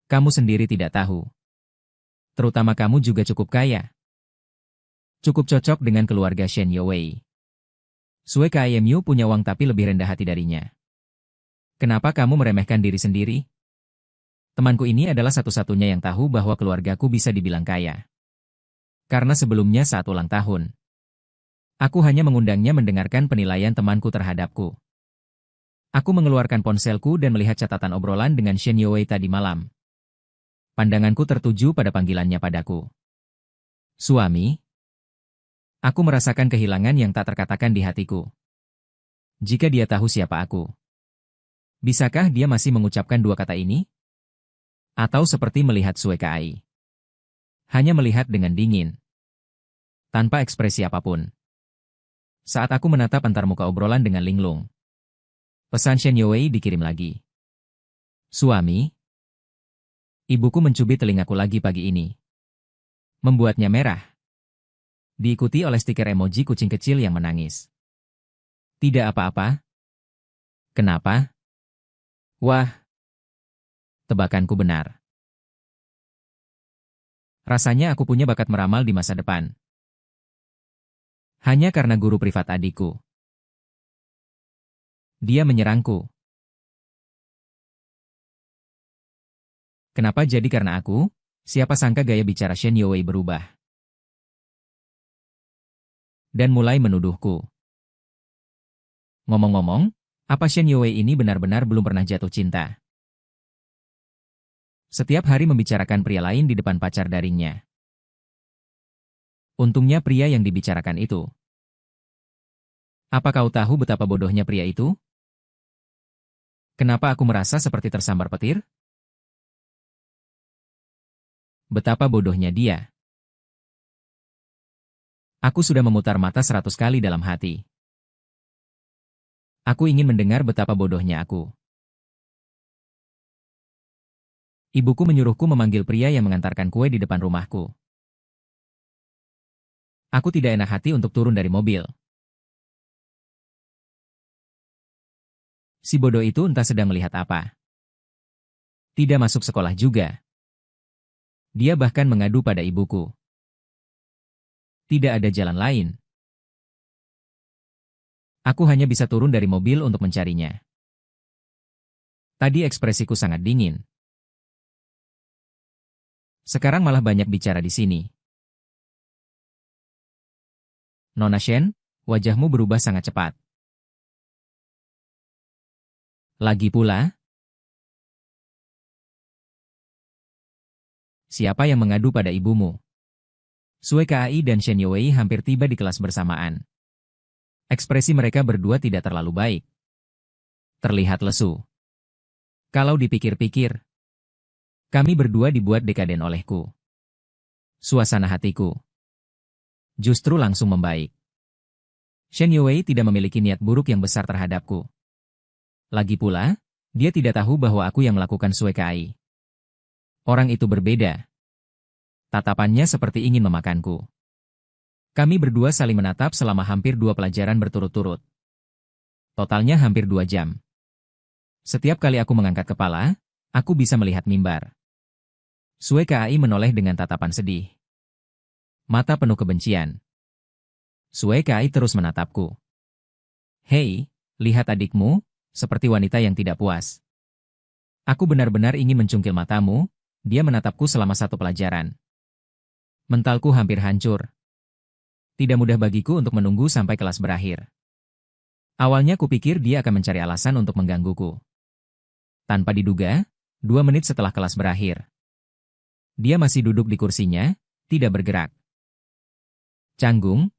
Kamu sendiri tidak tahu. Terutama kamu juga cukup kaya. Cukup cocok dengan keluarga Shen Yowei. Sue KAIMU punya uang tapi lebih rendah hati darinya. Kenapa kamu meremehkan diri sendiri? Temanku ini adalah satu-satunya yang tahu bahwa keluargaku bisa dibilang kaya. Karena sebelumnya saat ulang tahun, aku hanya mengundangnya mendengarkan penilaian temanku terhadapku. Aku mengeluarkan ponselku dan melihat catatan obrolan dengan Shen Yowei tadi malam. Pandanganku tertuju pada panggilannya padaku. Suami. Aku merasakan kehilangan yang tak terkatakan di hatiku. Jika dia tahu siapa aku. Bisakah dia masih mengucapkan dua kata ini? Atau seperti melihat Sue KAI. Hanya melihat dengan dingin. Tanpa ekspresi apapun. Saat aku menatap antarmuka obrolan dengan Linglung. Pesan Shen Yowei dikirim lagi. Suami. Ibuku mencubit telingaku lagi pagi ini. Membuatnya merah. Diikuti oleh stiker emoji kucing kecil yang menangis. Tidak apa-apa. Kenapa? Wah. Tebakanku benar. Rasanya aku punya bakat meramal di masa depan. Hanya karena guru privat adikku. Dia menyerangku. Kenapa jadi karena aku? Siapa sangka gaya bicara Shen Yowei berubah. Dan mulai menuduhku. Ngomong-ngomong, apa Shen Yowei ini benar-benar belum pernah jatuh cinta? Setiap hari membicarakan pria lain di depan pacar daringnya. Untungnya pria yang dibicarakan itu. Apa kau tahu betapa bodohnya pria itu? Kenapa aku merasa seperti tersambar petir? Betapa bodohnya dia. Aku sudah memutar mata 100 kali dalam hati. Aku ingin mendengar betapa bodohnya aku. Ibuku menyuruhku memanggil pria yang mengantarkan kue di depan rumahku. Aku tidak enak hati untuk turun dari mobil. Si bodoh itu entah sedang melihat apa. Tidak masuk sekolah juga. Dia bahkan mengadu pada ibuku. Tidak ada jalan lain. Aku hanya bisa turun dari mobil untuk mencarinya. Tadi ekspresiku sangat dingin. Sekarang malah banyak bicara di sini. Nona Shen, wajahmu berubah sangat cepat. Lagi pula, siapa yang mengadu pada ibumu? Sue Kai dan Shen Youwei hampir tiba di kelas bersamaan. Ekspresi mereka berdua tidak terlalu baik. Terlihat lesu. Kalau dipikir-pikir, kami berdua dibuat dekaden olehku. Suasana hatiku justru langsung membaik. Shen Youwei tidak memiliki niat buruk yang besar terhadapku. Lagi pula, dia tidak tahu bahwa aku yang melakukan Sue Kai. Orang itu berbeda. Tatapannya seperti ingin memakanku. Kami berdua saling menatap selama hampir 2 pelajaran berturut-turut. Totalnya hampir 2 jam. Setiap kali aku mengangkat kepala, aku bisa melihat mimbar. Sue Kai menoleh dengan tatapan sedih. Mata penuh kebencian. Sue Kai terus menatapku. Hei, lihat adikmu, seperti wanita yang tidak puas. Aku benar-benar ingin mencungkil matamu, dia menatapku selama 1 pelajaran. Mentalku hampir hancur. Tidak mudah bagiku untuk menunggu sampai kelas berakhir. Awalnya kupikir dia akan mencari alasan untuk menggangguku. Tanpa diduga, 2 menit setelah kelas berakhir. Dia masih duduk di kursinya, tidak bergerak. Canggung.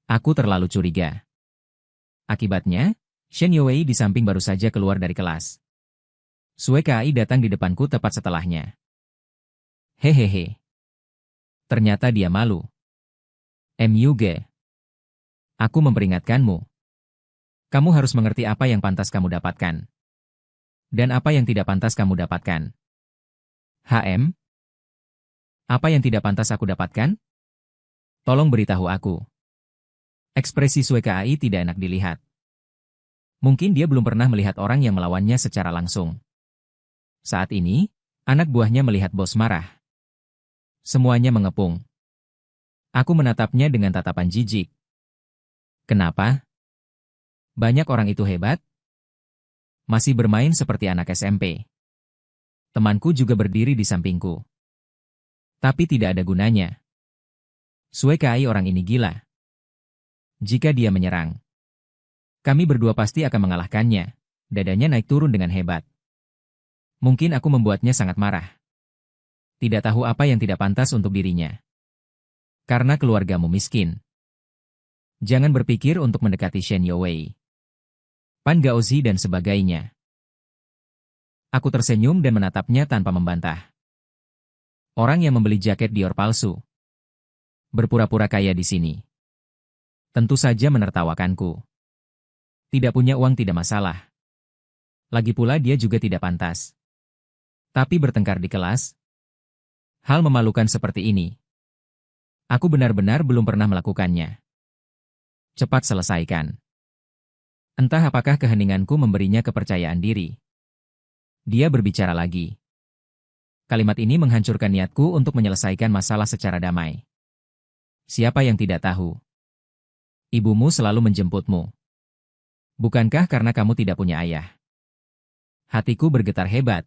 Aku terlalu curiga. Akibatnya, Shen Youwei di samping baru saja keluar dari kelas. Sue Kai datang di depanku tepat setelahnya. Hehehe. Ternyata dia malu. MUG. Aku memperingatkanmu. Kamu harus mengerti apa yang pantas kamu dapatkan. Dan apa yang tidak pantas kamu dapatkan. HM? Apa yang tidak pantas aku dapatkan? Tolong beritahu aku. Ekspresi Sue Kai tidak enak dilihat. Mungkin dia belum pernah melihat orang yang melawannya secara langsung. Saat ini, anak buahnya melihat bos marah. Semuanya mengepung. Aku menatapnya dengan tatapan jijik. Kenapa? Banyak orang itu hebat? Masih bermain seperti anak SMP. Temanku juga berdiri di sampingku. Tapi tidak ada gunanya. Sue Kai orang ini gila. Jika dia menyerang, kami berdua pasti akan mengalahkannya. Dadanya naik turun dengan hebat. Mungkin aku membuatnya sangat marah. Tidak tahu apa yang tidak pantas untuk dirinya. Karena keluargamu miskin. Jangan berpikir untuk mendekati Shen Youwei, Pan Gaozi dan sebagainya. Aku tersenyum dan menatapnya tanpa membantah. Orang yang membeli jaket Dior palsu. Berpura-pura kaya di sini. Tentu saja menertawakanku. Tidak punya uang tidak masalah. Lagi pula dia juga tidak pantas. Tapi bertengkar di kelas? Hal memalukan seperti ini. Aku benar-benar belum pernah melakukannya. Cepat selesaikan. Entah apakah keheninganku memberinya kepercayaan diri. Dia berbicara lagi. Kalimat ini menghancurkan niatku untuk menyelesaikan masalah secara damai. Siapa yang tidak tahu? Ibumu selalu menjemputmu. Bukankah karena kamu tidak punya ayah? Hatiku bergetar hebat.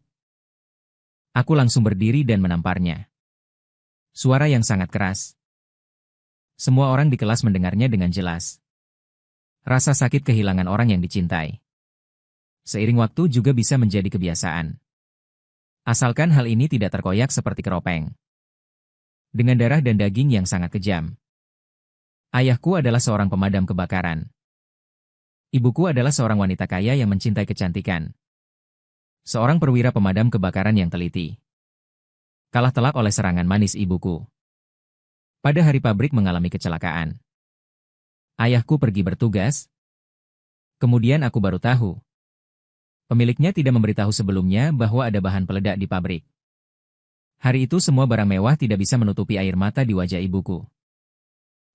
Aku langsung berdiri dan menamparnya. Suara yang sangat keras. Semua orang di kelas mendengarnya dengan jelas. Rasa sakit kehilangan orang yang dicintai. Seiring waktu juga bisa menjadi kebiasaan. Asalkan hal ini tidak terkoyak seperti keropeng. Dengan darah dan daging yang sangat kejam. Ayahku adalah seorang pemadam kebakaran. Ibuku adalah seorang wanita kaya yang mencintai kecantikan. Seorang perwira pemadam kebakaran yang teliti. Kalah telak oleh serangan manis ibuku. Pada hari pabrik mengalami kecelakaan. Ayahku pergi bertugas. Kemudian aku baru tahu. Pemiliknya tidak memberitahu sebelumnya bahwa ada bahan peledak di pabrik. Hari itu semua barang mewah tidak bisa menutupi air mata di wajah ibuku.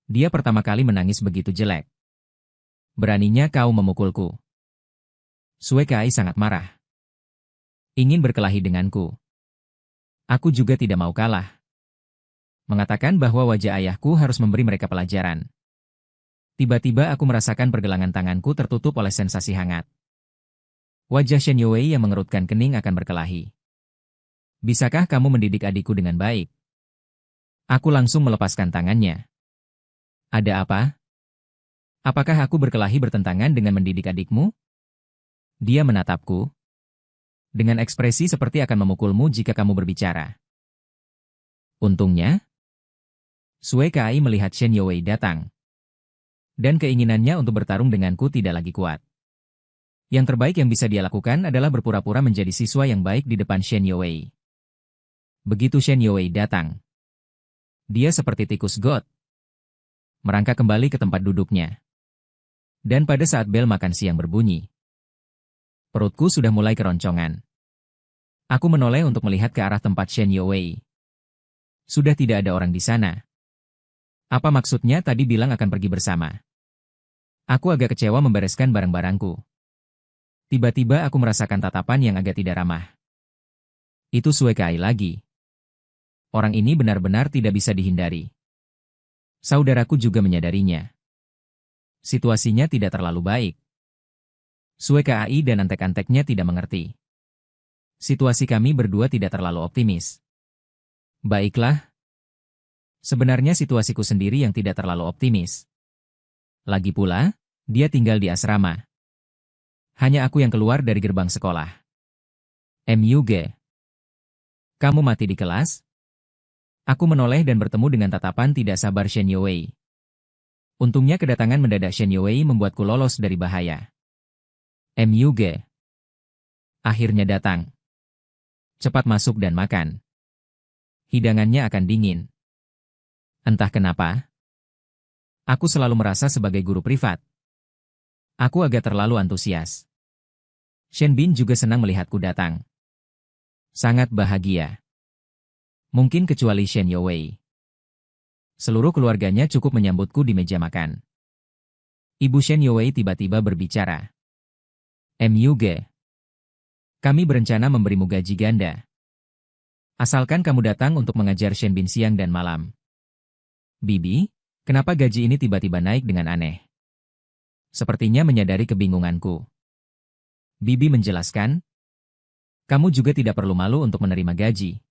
Dia pertama kali menangis begitu jelek. Beraninya kau memukulku. Sue Kai sangat marah. Ingin berkelahi denganku. Aku juga tidak mau kalah. Mengatakan bahwa wajah ayahku harus memberi mereka pelajaran. Tiba-tiba aku merasakan pergelangan tanganku tertutup oleh sensasi hangat. Wajah Shen Youwei yang mengerutkan kening akan berkelahi. Bisakah kamu mendidik adikku dengan baik? Aku langsung melepaskan tangannya. Ada apa? Apakah aku berkelahi bertentangan dengan mendidik adikmu? Dia menatapku. Dengan ekspresi seperti akan memukulmu jika kamu berbicara. Untungnya, Sue Kai melihat Shen Youwei datang. Dan keinginannya untuk bertarung denganku tidak lagi kuat. Yang terbaik yang bisa dia lakukan adalah berpura-pura menjadi siswa yang baik di depan Shen Youwei. Begitu Shen Youwei datang, dia seperti tikus got. Merangkak kembali ke tempat duduknya. Dan pada saat bel makan siang berbunyi, perutku sudah mulai keroncongan. Aku menoleh untuk melihat ke arah tempat Shen Youwei. Sudah tidak ada orang di sana. Apa maksudnya tadi bilang akan pergi bersama? Aku agak kecewa membereskan barang-barangku. Tiba-tiba aku merasakan tatapan yang agak tidak ramah. Itu Sue Kai lagi. Orang ini benar-benar tidak bisa dihindari. Saudaraku juga menyadarinya. Situasinya tidak terlalu baik. Sue Kai dan antek-anteknya tidak mengerti. Situasi kami berdua tidak terlalu optimis. Baiklah. Sebenarnya situasiku sendiri yang tidak terlalu optimis. Lagi pula, dia tinggal di asrama. Hanya aku yang keluar dari gerbang sekolah. MUG. Kamu mati di kelas? Aku menoleh dan bertemu dengan tatapan tidak sabar Shen Youwei. Untungnya kedatangan mendadak Shen Youwei membuatku lolos dari bahaya. MUG. Akhirnya datang. Cepat masuk dan makan. Hidangannya akan dingin. Entah kenapa. Aku selalu merasa sebagai guru privat. Aku agak terlalu antusias. Shen Bin juga senang melihatku datang. Sangat bahagia. Mungkin kecuali Shen Youwei. Seluruh keluarganya cukup menyambutku di meja makan. Ibu Shen Youwei tiba-tiba berbicara. MUG. Kami berencana memberimu gaji ganda. Asalkan kamu datang untuk mengajar Shen Bin siang dan malam. Bibi, kenapa gaji ini tiba-tiba naik dengan aneh? Sepertinya menyadari kebingunganku. Bibi menjelaskan, kamu juga tidak perlu malu untuk menerima gaji.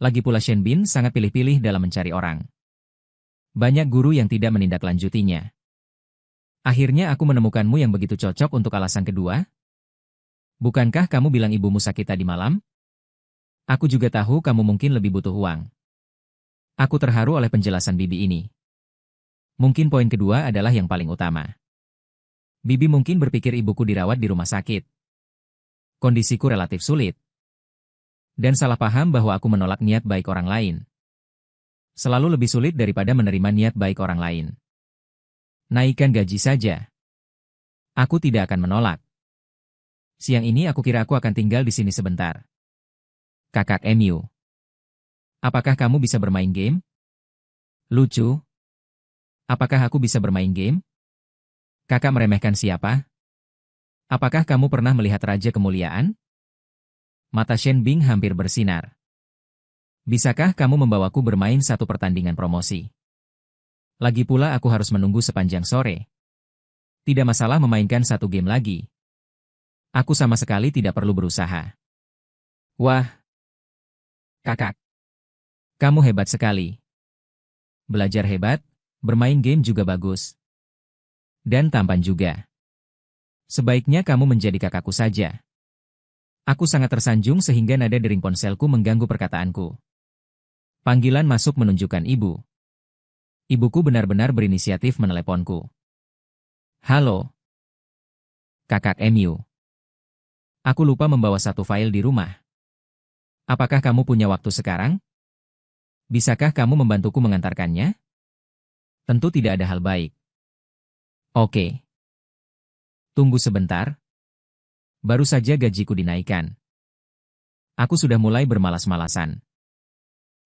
Lagi pula Shen Bin sangat pilih-pilih dalam mencari orang. Banyak guru yang tidak menindaklanjutinya. Akhirnya aku menemukanmu yang begitu cocok untuk alasan kedua. Bukankah kamu bilang ibumu sakit tadi malam? Aku juga tahu kamu mungkin lebih butuh uang. Aku terharu oleh penjelasan Bibi ini. Mungkin poin kedua adalah yang paling utama. Bibi mungkin berpikir ibuku dirawat di rumah sakit. Kondisiku relatif sulit. Dan salah paham bahwa aku menolak niat baik orang lain. Selalu lebih sulit daripada menerima niat baik orang lain. Naikkan gaji saja. Aku tidak akan menolak. Siang ini aku kira aku akan tinggal di sini sebentar. Kakak MU. Apakah kamu bisa bermain game? Lucu. Apakah aku bisa bermain game? Kakak meremehkan siapa? Apakah kamu pernah melihat Raja Kemuliaan? Mata Shen Bing hampir bersinar. Bisakah kamu membawaku bermain satu pertandingan promosi? Lagi pula aku harus menunggu sepanjang sore. Tidak masalah memainkan satu game lagi. Aku sama sekali tidak perlu berusaha. Wah. Kakak. Kamu hebat sekali. Belajar hebat, bermain game juga bagus. Dan tampan juga. Sebaiknya kamu menjadi kakakku saja. Aku sangat tersanjung sehingga nada dering ponselku mengganggu perkataanku. Panggilan masuk menunjukkan ibu. Ibuku benar-benar berinisiatif meneleponku. Halo. Kakak MU. Aku lupa membawa satu file di rumah. Apakah kamu punya waktu sekarang? Bisakah kamu membantuku mengantarkannya? Tentu tidak ada hal baik. Oke. Tunggu sebentar. Baru saja gajiku dinaikkan. Aku sudah mulai bermalas-malasan.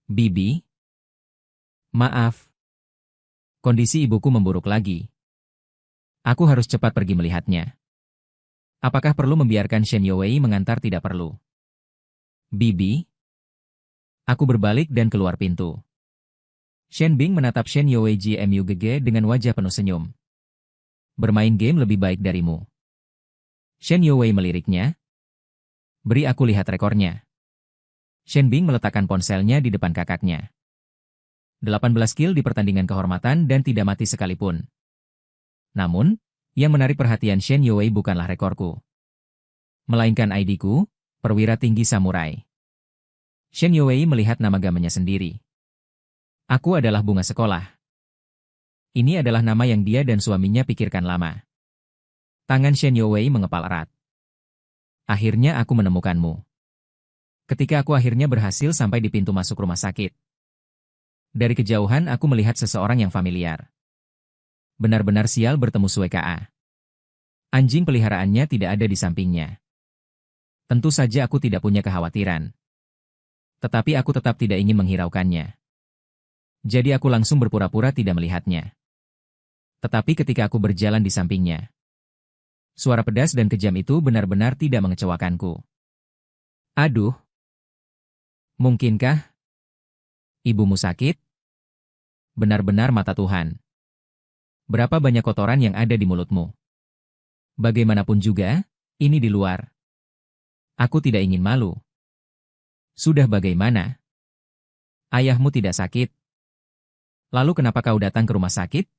Bibi? Maaf. Kondisi ibuku memburuk lagi. Aku harus cepat pergi melihatnya. Apakah perlu membiarkan Shen Youwei mengantar? Tidak perlu. Bibi? Aku berbalik dan keluar pintu. Shen Bing menatap Shen Youwei GMUGG dengan wajah penuh senyum. Bermain game lebih baik darimu. Shen Youwei meliriknya. Beri aku lihat rekornya. Shen Bing meletakkan ponselnya di depan kakaknya. 18 kill di pertandingan kehormatan dan tidak mati sekalipun. Namun, yang menarik perhatian Shen Youwei bukanlah rekorku, melainkan ID-ku, perwira tinggi samurai. Shen Youwei melihat nama gamenya sendiri. Aku adalah bunga sekolah. Ini adalah nama yang dia dan suaminya pikirkan lama. Tangan Shen Youwei mengepal erat. Akhirnya aku menemukanmu. Ketika aku akhirnya berhasil sampai di pintu masuk rumah sakit. Dari kejauhan aku melihat seseorang yang familiar. Benar-benar sial bertemu Sue Ka. Anjing peliharaannya tidak ada di sampingnya. Tentu saja aku tidak punya kekhawatiran. Tetapi aku tetap tidak ingin menghiraukannya. Jadi aku langsung berpura-pura tidak melihatnya. Tetapi ketika aku berjalan di sampingnya, suara pedas dan kejam itu benar-benar tidak mengecewakanku. Aduh. Mungkinkah ibumu sakit? Benar-benar mata Tuhan. Berapa banyak kotoran yang ada di mulutmu? Bagaimanapun juga, ini di luar. Aku tidak ingin malu. Sudah bagaimana? Ayahmu tidak sakit? Lalu kenapa kau datang ke rumah sakit?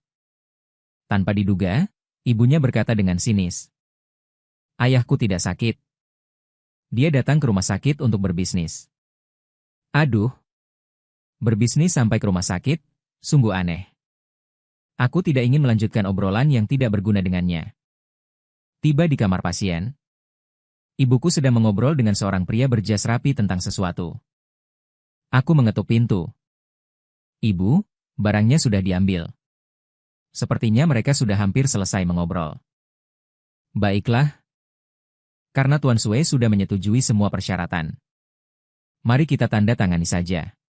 Tanpa diduga, ibunya berkata dengan sinis. Ayahku tidak sakit. Dia datang ke rumah sakit untuk berbisnis. Aduh. Berbisnis sampai ke rumah sakit? Sungguh aneh. Aku tidak ingin melanjutkan obrolan yang tidak berguna dengannya. Tiba di kamar pasien. Ibuku sedang mengobrol dengan seorang pria berjas rapi tentang sesuatu. Aku mengetuk pintu. Ibu, barangnya sudah diambil. Sepertinya mereka sudah hampir selesai mengobrol. Baiklah. Karena Tuan Sue sudah menyetujui semua persyaratan. Mari kita tanda tangani saja.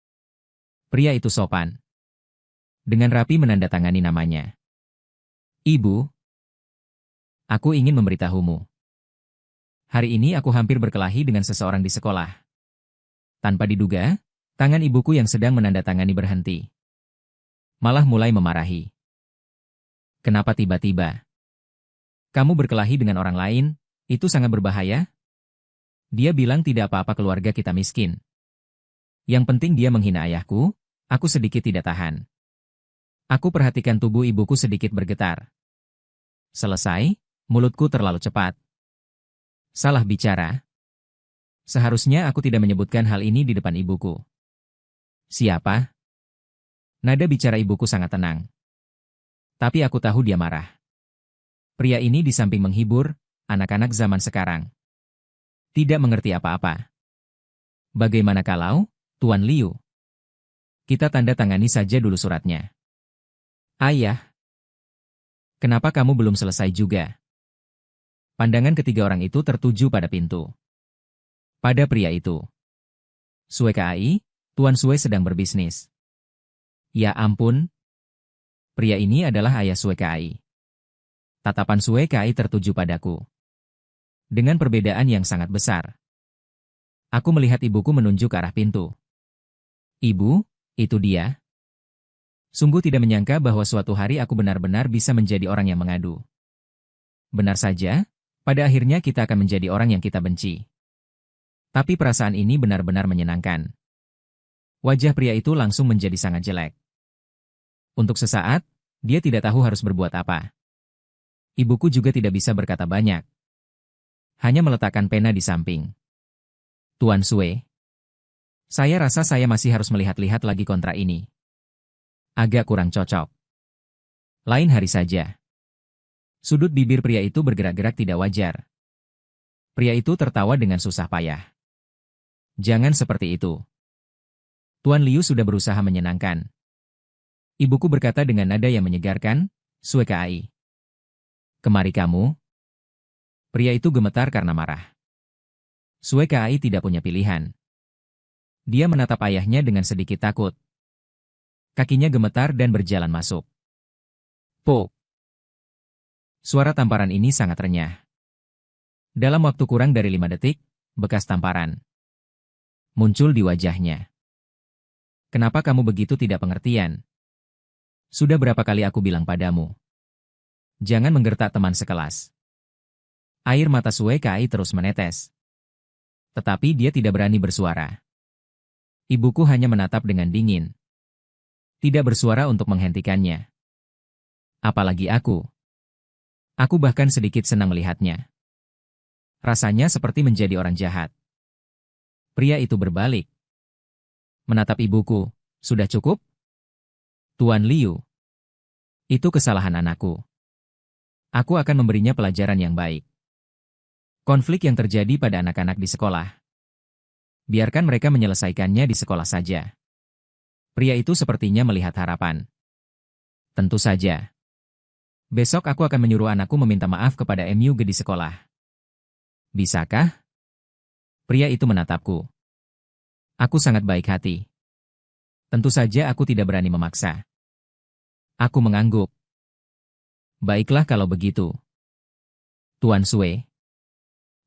Pria itu sopan. Dengan rapi menandatangani namanya. Ibu. Aku ingin memberitahumu. Hari ini aku hampir berkelahi dengan seseorang di sekolah. Tanpa diduga, tangan ibuku yang sedang menandatangani berhenti. Malah mulai memarahi. Kenapa tiba-tiba? Kamu berkelahi dengan orang lain, itu sangat berbahaya? Dia bilang tidak apa-apa keluarga kita miskin. Yang penting dia menghina ayahku, aku sedikit tidak tahan. Aku perhatikan tubuh ibuku sedikit bergetar. Selesai, mulutku terlalu cepat. Salah bicara. Seharusnya aku tidak menyebutkan hal ini di depan ibuku. Siapa? Nada bicara ibuku sangat tenang. Tapi aku tahu dia marah. Pria ini di samping menghibur, anak-anak zaman sekarang tidak mengerti apa-apa. Bagaimana kalau, Tuan Liu? Kita tanda tangani saja dulu suratnya. Ayah. Kenapa kamu belum selesai juga? Pandangan ketiga orang itu tertuju pada pintu. Pada pria itu. Sue Kai, Tuan Sue sedang berbisnis. Ya ampun. Pria ini adalah ayah Sue Kai. Tatapan Sue Kai tertuju padaku. Dengan perbedaan yang sangat besar. Aku melihat ibuku menunjuk ke arah pintu. Ibu, itu dia. Sungguh tidak menyangka bahwa suatu hari aku benar-benar bisa menjadi orang yang mengadu. Benar saja, pada akhirnya kita akan menjadi orang yang kita benci. Tapi perasaan ini benar-benar menyenangkan. Wajah pria itu langsung menjadi sangat jelek. Untuk sesaat, dia tidak tahu harus berbuat apa. Ibuku juga tidak bisa berkata banyak. Hanya meletakkan pena di samping. Tuan Sue. Saya rasa saya masih harus melihat-lihat lagi kontrak ini. Agak kurang cocok. Lain hari saja. Sudut bibir pria itu bergerak-gerak tidak wajar. Pria itu tertawa dengan susah payah. Jangan seperti itu. Tuan Liu sudah berusaha menyenangkan. Ibuku berkata dengan nada yang menyegarkan, Sue Kai. Kemari kamu. Pria itu gemetar karena marah. Sue Kai tidak punya pilihan. Dia menatap ayahnya dengan sedikit takut. Kakinya gemetar dan berjalan masuk. Puk! Suara tamparan ini sangat renyah. Dalam waktu kurang dari 5 detik, bekas tamparan muncul di wajahnya. Kenapa kamu begitu tidak pengertian? Sudah berapa kali aku bilang padamu? Jangan menggertak teman sekelas. Air mata Sue Kai terus menetes. Tetapi dia tidak berani bersuara. Ibuku hanya menatap dengan dingin. Tidak bersuara untuk menghentikannya. Apalagi aku. Aku bahkan sedikit senang melihatnya. Rasanya seperti menjadi orang jahat. Pria itu berbalik. Menatap ibuku. Sudah cukup? Tuan Liu. Itu kesalahan anakku. Aku akan memberinya pelajaran yang baik. Konflik yang terjadi pada anak-anak di sekolah. Biarkan mereka menyelesaikannya di sekolah saja. Pria itu sepertinya melihat harapan. Tentu saja. Besok aku akan menyuruh anakku meminta maaf kepada MUG di sekolah. Bisakah? Pria itu menatapku. Aku sangat baik hati. Tentu saja aku tidak berani memaksa. Aku mengangguk. Baiklah kalau begitu. Tuan Sue.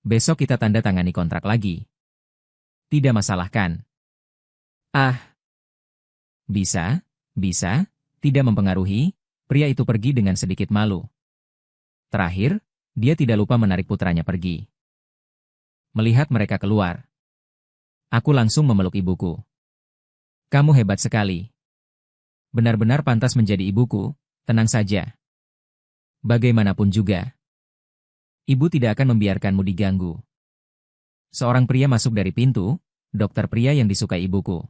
Besok kita tanda tangani kontrak lagi. Tidak masalah kan? Ah. Bisa, tidak mempengaruhi. Pria itu pergi dengan sedikit malu. Terakhir, dia tidak lupa menarik putranya pergi. Melihat mereka keluar, aku langsung memeluk ibuku. Kamu hebat sekali. Benar-benar pantas menjadi ibuku, tenang saja. Bagaimanapun juga, ibu tidak akan membiarkanmu diganggu. Seorang pria masuk dari pintu, dokter pria yang disukai ibuku.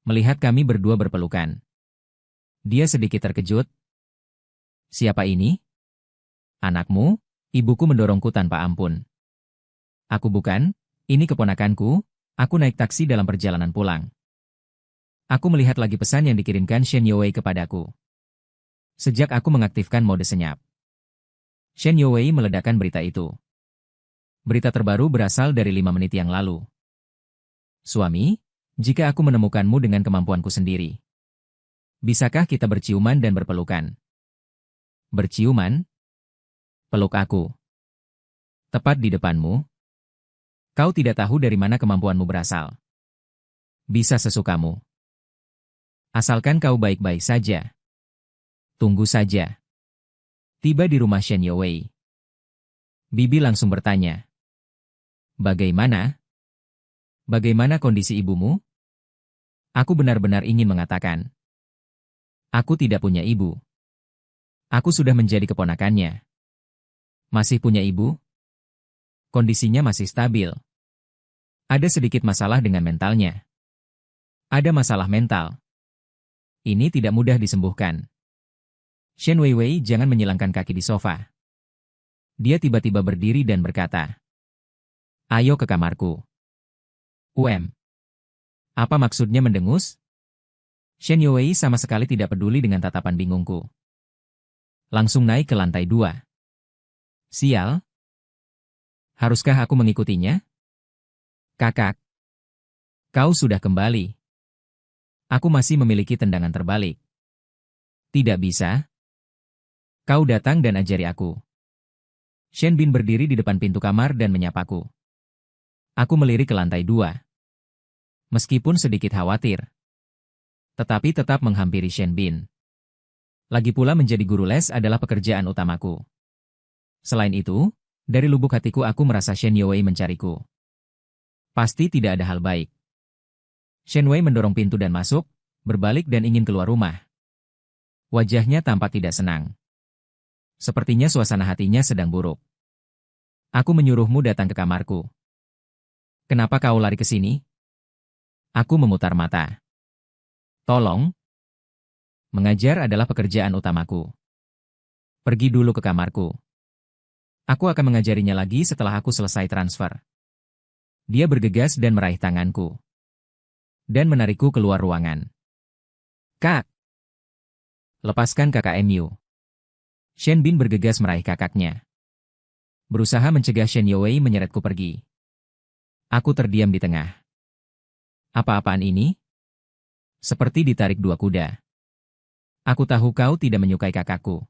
Melihat kami berdua berpelukan. Dia sedikit terkejut. Siapa ini? Anakmu? Ibuku mendorongku tanpa ampun. Aku bukan, ini keponakanku, aku naik taksi dalam perjalanan pulang. Aku melihat lagi pesan yang dikirimkan Shen Youwei kepadaku. Sejak aku mengaktifkan mode senyap. Shen Youwei meledakkan berita itu. Berita terbaru berasal dari 5 menit yang lalu. Suami, jika aku menemukanmu dengan kemampuanku sendiri, bisakah kita berciuman dan berpelukan? Berciuman? Peluk aku. Tepat di depanmu. Kau tidak tahu dari mana kemampuanmu berasal. Bisa sesukamu. Asalkan kau baik-baik saja. Tunggu saja. Tiba di rumah Shen Youwei. Bibi langsung bertanya. Bagaimana? Bagaimana kondisi ibumu? Aku benar-benar ingin mengatakan. Aku tidak punya ibu. Aku sudah menjadi keponakannya. Masih punya ibu? Kondisinya masih stabil. Ada sedikit masalah dengan mentalnya. Ada masalah mental. Ini tidak mudah disembuhkan. Shen Weiwei jangan menyilangkan kaki di sofa. Dia tiba-tiba berdiri dan berkata, ayo ke kamarku. Apa maksudnya mendengus? Shen Youwei sama sekali tidak peduli dengan tatapan bingungku. Langsung naik ke lantai 2. Sial. Haruskah aku mengikutinya? Kakak. Kau sudah kembali. Aku masih memiliki tendangan terbalik. Tidak bisa. Kau datang dan ajari aku. Shen Bin berdiri di depan pintu kamar dan menyapaku. Aku melirik ke lantai 2. Meskipun sedikit khawatir, tetapi tetap menghampiri Shen Bin. Lagi pula menjadi guru les adalah pekerjaan utamaku. Selain itu, dari lubuk hatiku aku merasa Shen Youwei mencariku. Pasti tidak ada hal baik. Shen Wei mendorong pintu dan masuk, berbalik dan ingin keluar rumah. Wajahnya tampak tidak senang. Sepertinya suasana hatinya sedang buruk. Aku menyuruhmu datang ke kamarku. Kenapa kau lari ke sini? Aku memutar mata. Tolong. Mengajar adalah pekerjaan utamaku. Pergi dulu ke kamarku. Aku akan mengajarinya lagi setelah aku selesai transfer. Dia bergegas dan meraih tanganku. Dan menarikku keluar ruangan. Kak! Lepaskan kakak MU. Shen Bin bergegas meraih kakaknya. Berusaha mencegah Shen Youwei menyeretku pergi. Aku terdiam di tengah. Apa-apaan ini? Seperti ditarik dua kuda. Aku tahu kau tidak menyukai kakakku.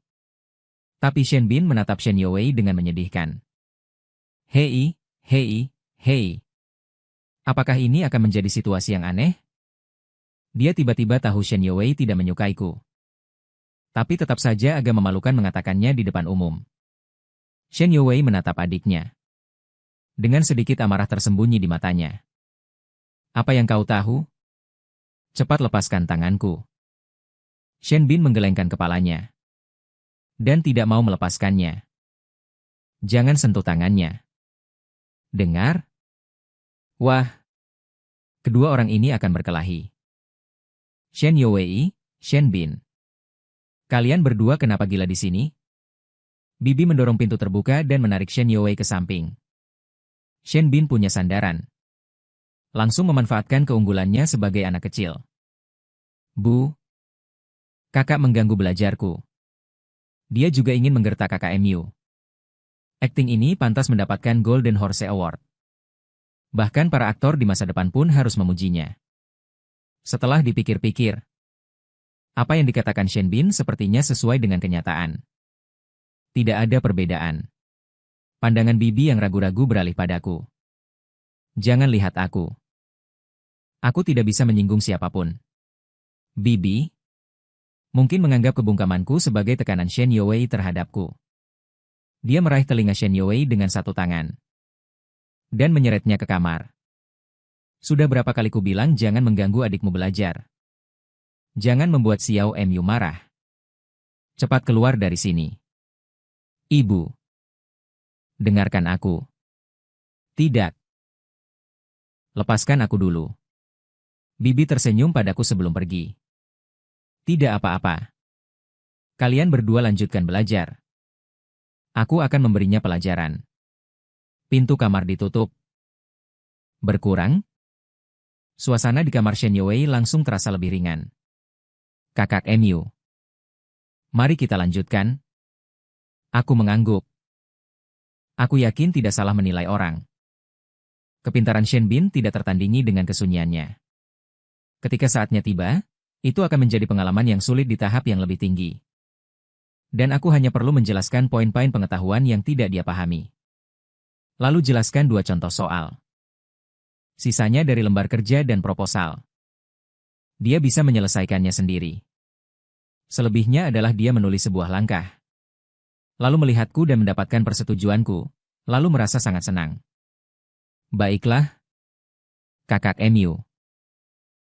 Tapi Shen Bin menatap Shen Youwei dengan menyedihkan. Hei, hei, hei. Apakah ini akan menjadi situasi yang aneh? Dia tiba-tiba tahu Shen Youwei tidak menyukaiku. Tapi tetap saja agak memalukan mengatakannya di depan umum. Shen Youwei menatap adiknya. Dengan sedikit amarah tersembunyi di matanya. Apa yang kau tahu? Cepat lepaskan tanganku. Shen Bin menggelengkan kepalanya. Dan tidak mau melepaskannya. Jangan sentuh tangannya. Dengar? Wah. Kedua orang ini akan berkelahi. Shen Youwei, Shen Bin. Kalian berdua kenapa gila di sini? Bibi mendorong pintu terbuka dan menarik Shen Youwei ke samping. Shen Bin punya sandaran. Langsung memanfaatkan keunggulannya sebagai anak kecil. Bu. Kakak mengganggu belajarku. Dia juga ingin menggertak kakak MU. Akting ini pantas mendapatkan Golden Horse Award. Bahkan para aktor di masa depan pun harus memujinya. Setelah dipikir-pikir, apa yang dikatakan Shen Bin sepertinya sesuai dengan kenyataan. Tidak ada perbedaan. Pandangan Bibi yang ragu-ragu beralih padaku. Jangan lihat aku. Aku tidak bisa menyinggung siapapun. Bibi mungkin menganggap kebungkamanku sebagai tekanan Shen Youwei terhadapku. Dia meraih telinga Shen Youwei dengan satu tangan. Dan menyeretnya ke kamar. Sudah berapa kali ku bilang jangan mengganggu adikmu belajar. Jangan membuat Xiao Mu marah. Cepat keluar dari sini. Ibu. Dengarkan aku. Tidak. Lepaskan aku dulu. Bibi tersenyum padaku sebelum pergi. Tidak apa-apa. Kalian berdua lanjutkan belajar. Aku akan memberinya pelajaran. Pintu kamar ditutup. Berkurang? Suasana di kamar Shen Youwei langsung terasa lebih ringan. Kakak Mu. Mari kita lanjutkan. Aku mengangguk. Aku yakin tidak salah menilai orang. Kepintaran Shen Bin tidak tertandingi dengan kesunyiannya. Ketika saatnya tiba, itu akan menjadi pengalaman yang sulit di tahap yang lebih tinggi. Dan aku hanya perlu menjelaskan poin-poin pengetahuan yang tidak dia pahami. Lalu jelaskan dua contoh soal. Sisanya dari lembar kerja dan proposal. Dia bisa menyelesaikannya sendiri. Selebihnya adalah dia menulis sebuah langkah. Lalu melihatku dan mendapatkan persetujuanku, lalu merasa sangat senang. Baiklah, kakak Mu.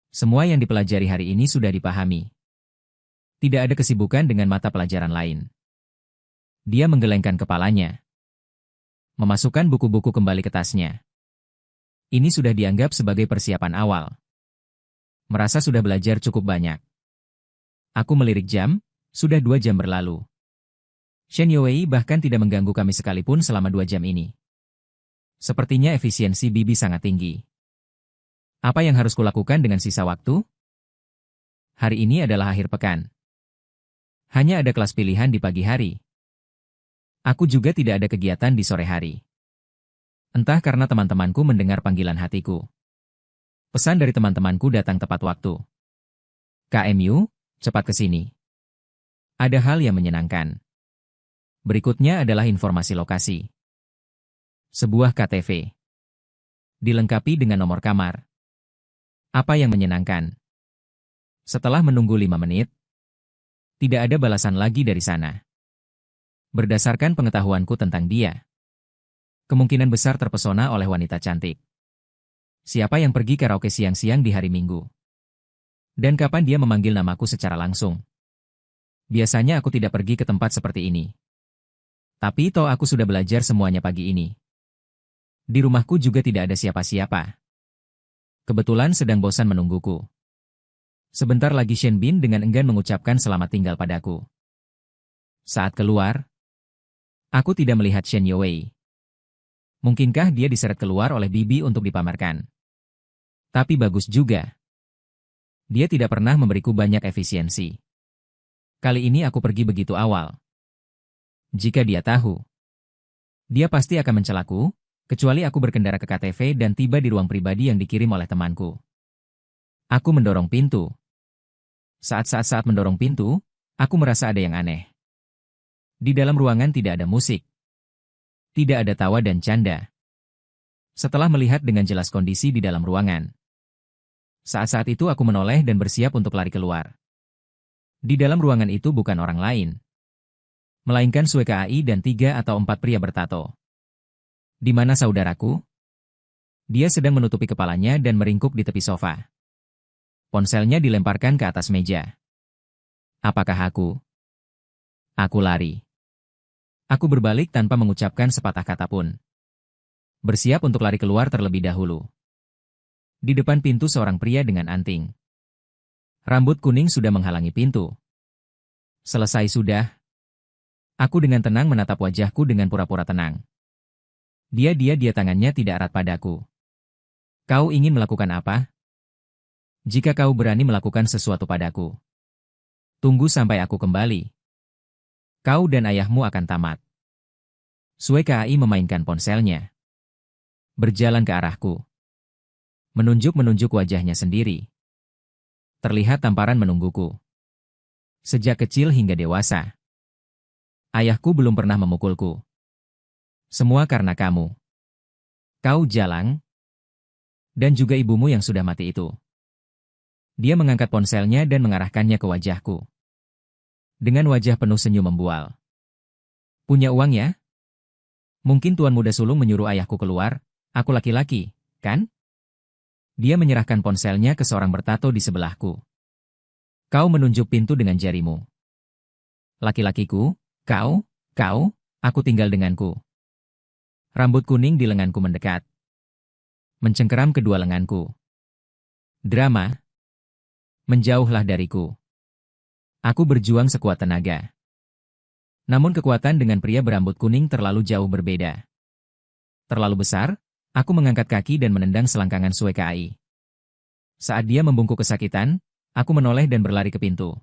Semua yang dipelajari hari ini sudah dipahami. Tidak ada kesibukan dengan mata pelajaran lain. Dia menggelengkan kepalanya. Memasukkan buku-buku kembali ke tasnya. Ini sudah dianggap sebagai persiapan awal. Merasa sudah belajar cukup banyak. Aku melirik jam, sudah 2 jam berlalu. Shen Youwei bahkan tidak mengganggu kami sekalipun selama 2 jam ini. Sepertinya efisiensi Bibi sangat tinggi. Apa yang harus kulakukan dengan sisa waktu? Hari ini adalah akhir pekan. Hanya ada kelas pilihan di pagi hari. Aku juga tidak ada kegiatan di sore hari. Entah karena teman-temanku mendengar panggilan hatiku. Pesan dari teman-temanku datang tepat waktu. KMU, cepat ke sini. Ada hal yang menyenangkan. Berikutnya adalah informasi lokasi. Sebuah KTV. Dilengkapi dengan nomor kamar. Apa yang menyenangkan? Setelah menunggu 5 menit, tidak ada balasan lagi dari sana. Berdasarkan pengetahuanku tentang dia, kemungkinan besar terpesona oleh wanita cantik. Siapa yang pergi karaoke siang-siang di hari Minggu? Dan kapan dia memanggil namaku secara langsung? Biasanya aku tidak pergi ke tempat seperti ini. Tapi toh aku sudah belajar semuanya pagi ini. Di rumahku juga tidak ada siapa-siapa. Kebetulan sedang bosan menungguku. Sebentar lagi Shen Bin dengan enggan mengucapkan selamat tinggal padaku. Saat keluar, aku tidak melihat Shen Youwei. Mungkinkah dia diseret keluar oleh Bibi untuk dipamerkan? Tapi bagus juga. Dia tidak pernah memberiku banyak efisiensi. Kali ini aku pergi begitu awal. Jika dia tahu, Dia pasti akan mencelaku, kecuali aku berkendara ke KTV dan tiba di ruang pribadi yang dikirim oleh temanku. Aku mendorong pintu. Saat mendorong pintu, aku merasa ada yang aneh. Di dalam ruangan tidak ada musik. Tidak ada tawa dan canda. Setelah melihat dengan jelas kondisi di dalam ruangan. Saat itu aku menoleh dan bersiap untuk lari keluar. Di dalam ruangan itu bukan orang lain. Melainkan Sue KAI dan 3 atau 4 pria bertato. Di mana saudaraku? Dia sedang menutupi kepalanya dan meringkuk di tepi sofa. Ponselnya dilemparkan ke atas meja. Apakah aku? Aku lari. Aku berbalik tanpa mengucapkan sepatah kata pun. Bersiap untuk lari keluar terlebih dahulu. Di depan pintu seorang pria dengan anting. Rambut kuning sudah menghalangi pintu. Selesai sudah. Aku dengan tenang menatap wajahku dengan pura-pura tenang. Dia tangannya tidak erat padaku. Kau ingin melakukan apa? Jika kau berani melakukan sesuatu padaku, tunggu sampai aku kembali. Kau dan ayahmu akan tamat. Sue KAI memainkan ponselnya. Berjalan ke arahku. Menunjuk wajahnya sendiri. Terlihat tamparan menungguku. Sejak kecil hingga dewasa. Ayahku belum pernah memukulku. Semua karena kamu. Kau jalang. Dan juga ibumu yang sudah mati itu. Dia mengangkat ponselnya dan mengarahkannya ke wajahku. Dengan wajah penuh senyum membual. Punya uang ya? Mungkin Tuan Muda Sulung menyuruh ayahku keluar, aku laki-laki, kan? Dia menyerahkan ponselnya ke seorang bertato di sebelahku. Kau menunjuk pintu dengan jarimu. Laki-lakiku, kau, aku tinggal denganku. Rambut kuning di lenganku mendekat. Mencengkeram kedua lenganku. Drama. Menjauhlah dariku. Aku berjuang sekuat tenaga. Namun kekuatan dengan pria berambut kuning terlalu jauh berbeda. Terlalu besar, aku mengangkat kaki dan menendang selangkangan Sue KAI. Saat dia membungkuk kesakitan, aku menoleh dan berlari ke pintu.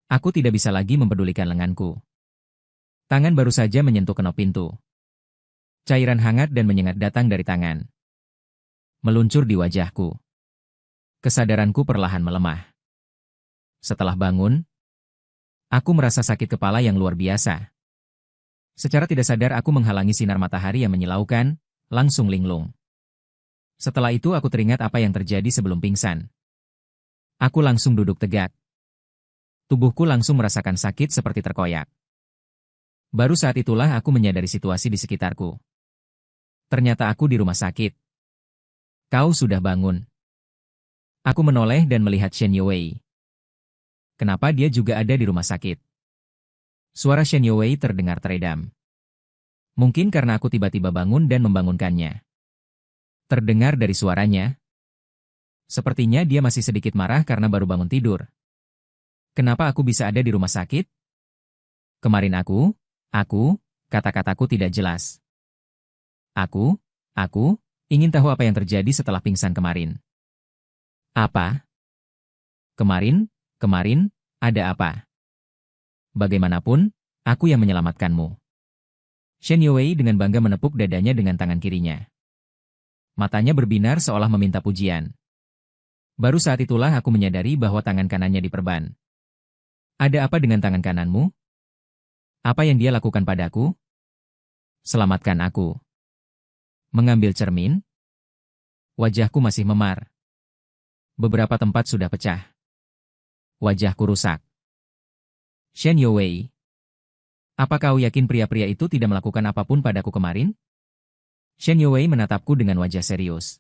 Aku tidak bisa lagi mempedulikan lenganku. Tangan baru saja menyentuh kenop pintu. Cairan hangat dan menyengat datang dari tangan. Meluncur di wajahku. Kesadaranku perlahan melemah. Setelah bangun, aku merasa sakit kepala yang luar biasa. Secara tidak sadar aku menghalangi sinar matahari yang menyilaukan, langsung linglung. Setelah itu aku teringat apa yang terjadi sebelum pingsan. Aku langsung duduk tegak. Tubuhku langsung merasakan sakit seperti terkoyak. Baru saat itulah aku menyadari situasi di sekitarku. Ternyata aku di rumah sakit. Kau sudah bangun. Aku menoleh dan melihat Shen Youwei. Kenapa dia juga ada di rumah sakit? Suara Shen Youwei terdengar teredam. Mungkin karena aku tiba-tiba bangun dan membangunkannya. Terdengar dari suaranya. Sepertinya dia masih sedikit marah karena baru bangun tidur. Kenapa aku bisa ada di rumah sakit? Kemarin kata-kataku tidak jelas. Aku ingin tahu apa yang terjadi setelah pingsan kemarin. Apa? Kemarin, ada apa? Bagaimanapun, aku yang menyelamatkanmu. Shen Youwei dengan bangga menepuk dadanya dengan tangan kirinya. Matanya berbinar seolah meminta pujian. Baru saat itulah aku menyadari bahwa tangan kanannya diperban. Ada apa dengan tangan kananmu? Apa yang dia lakukan padaku? Selamatkan aku. Mengambil cermin? Wajahku masih memar. Beberapa tempat sudah pecah. Wajahku rusak. Shen Youwei. Apa kau yakin pria-pria itu tidak melakukan apapun padaku kemarin? Shen Youwei menatapku dengan wajah serius.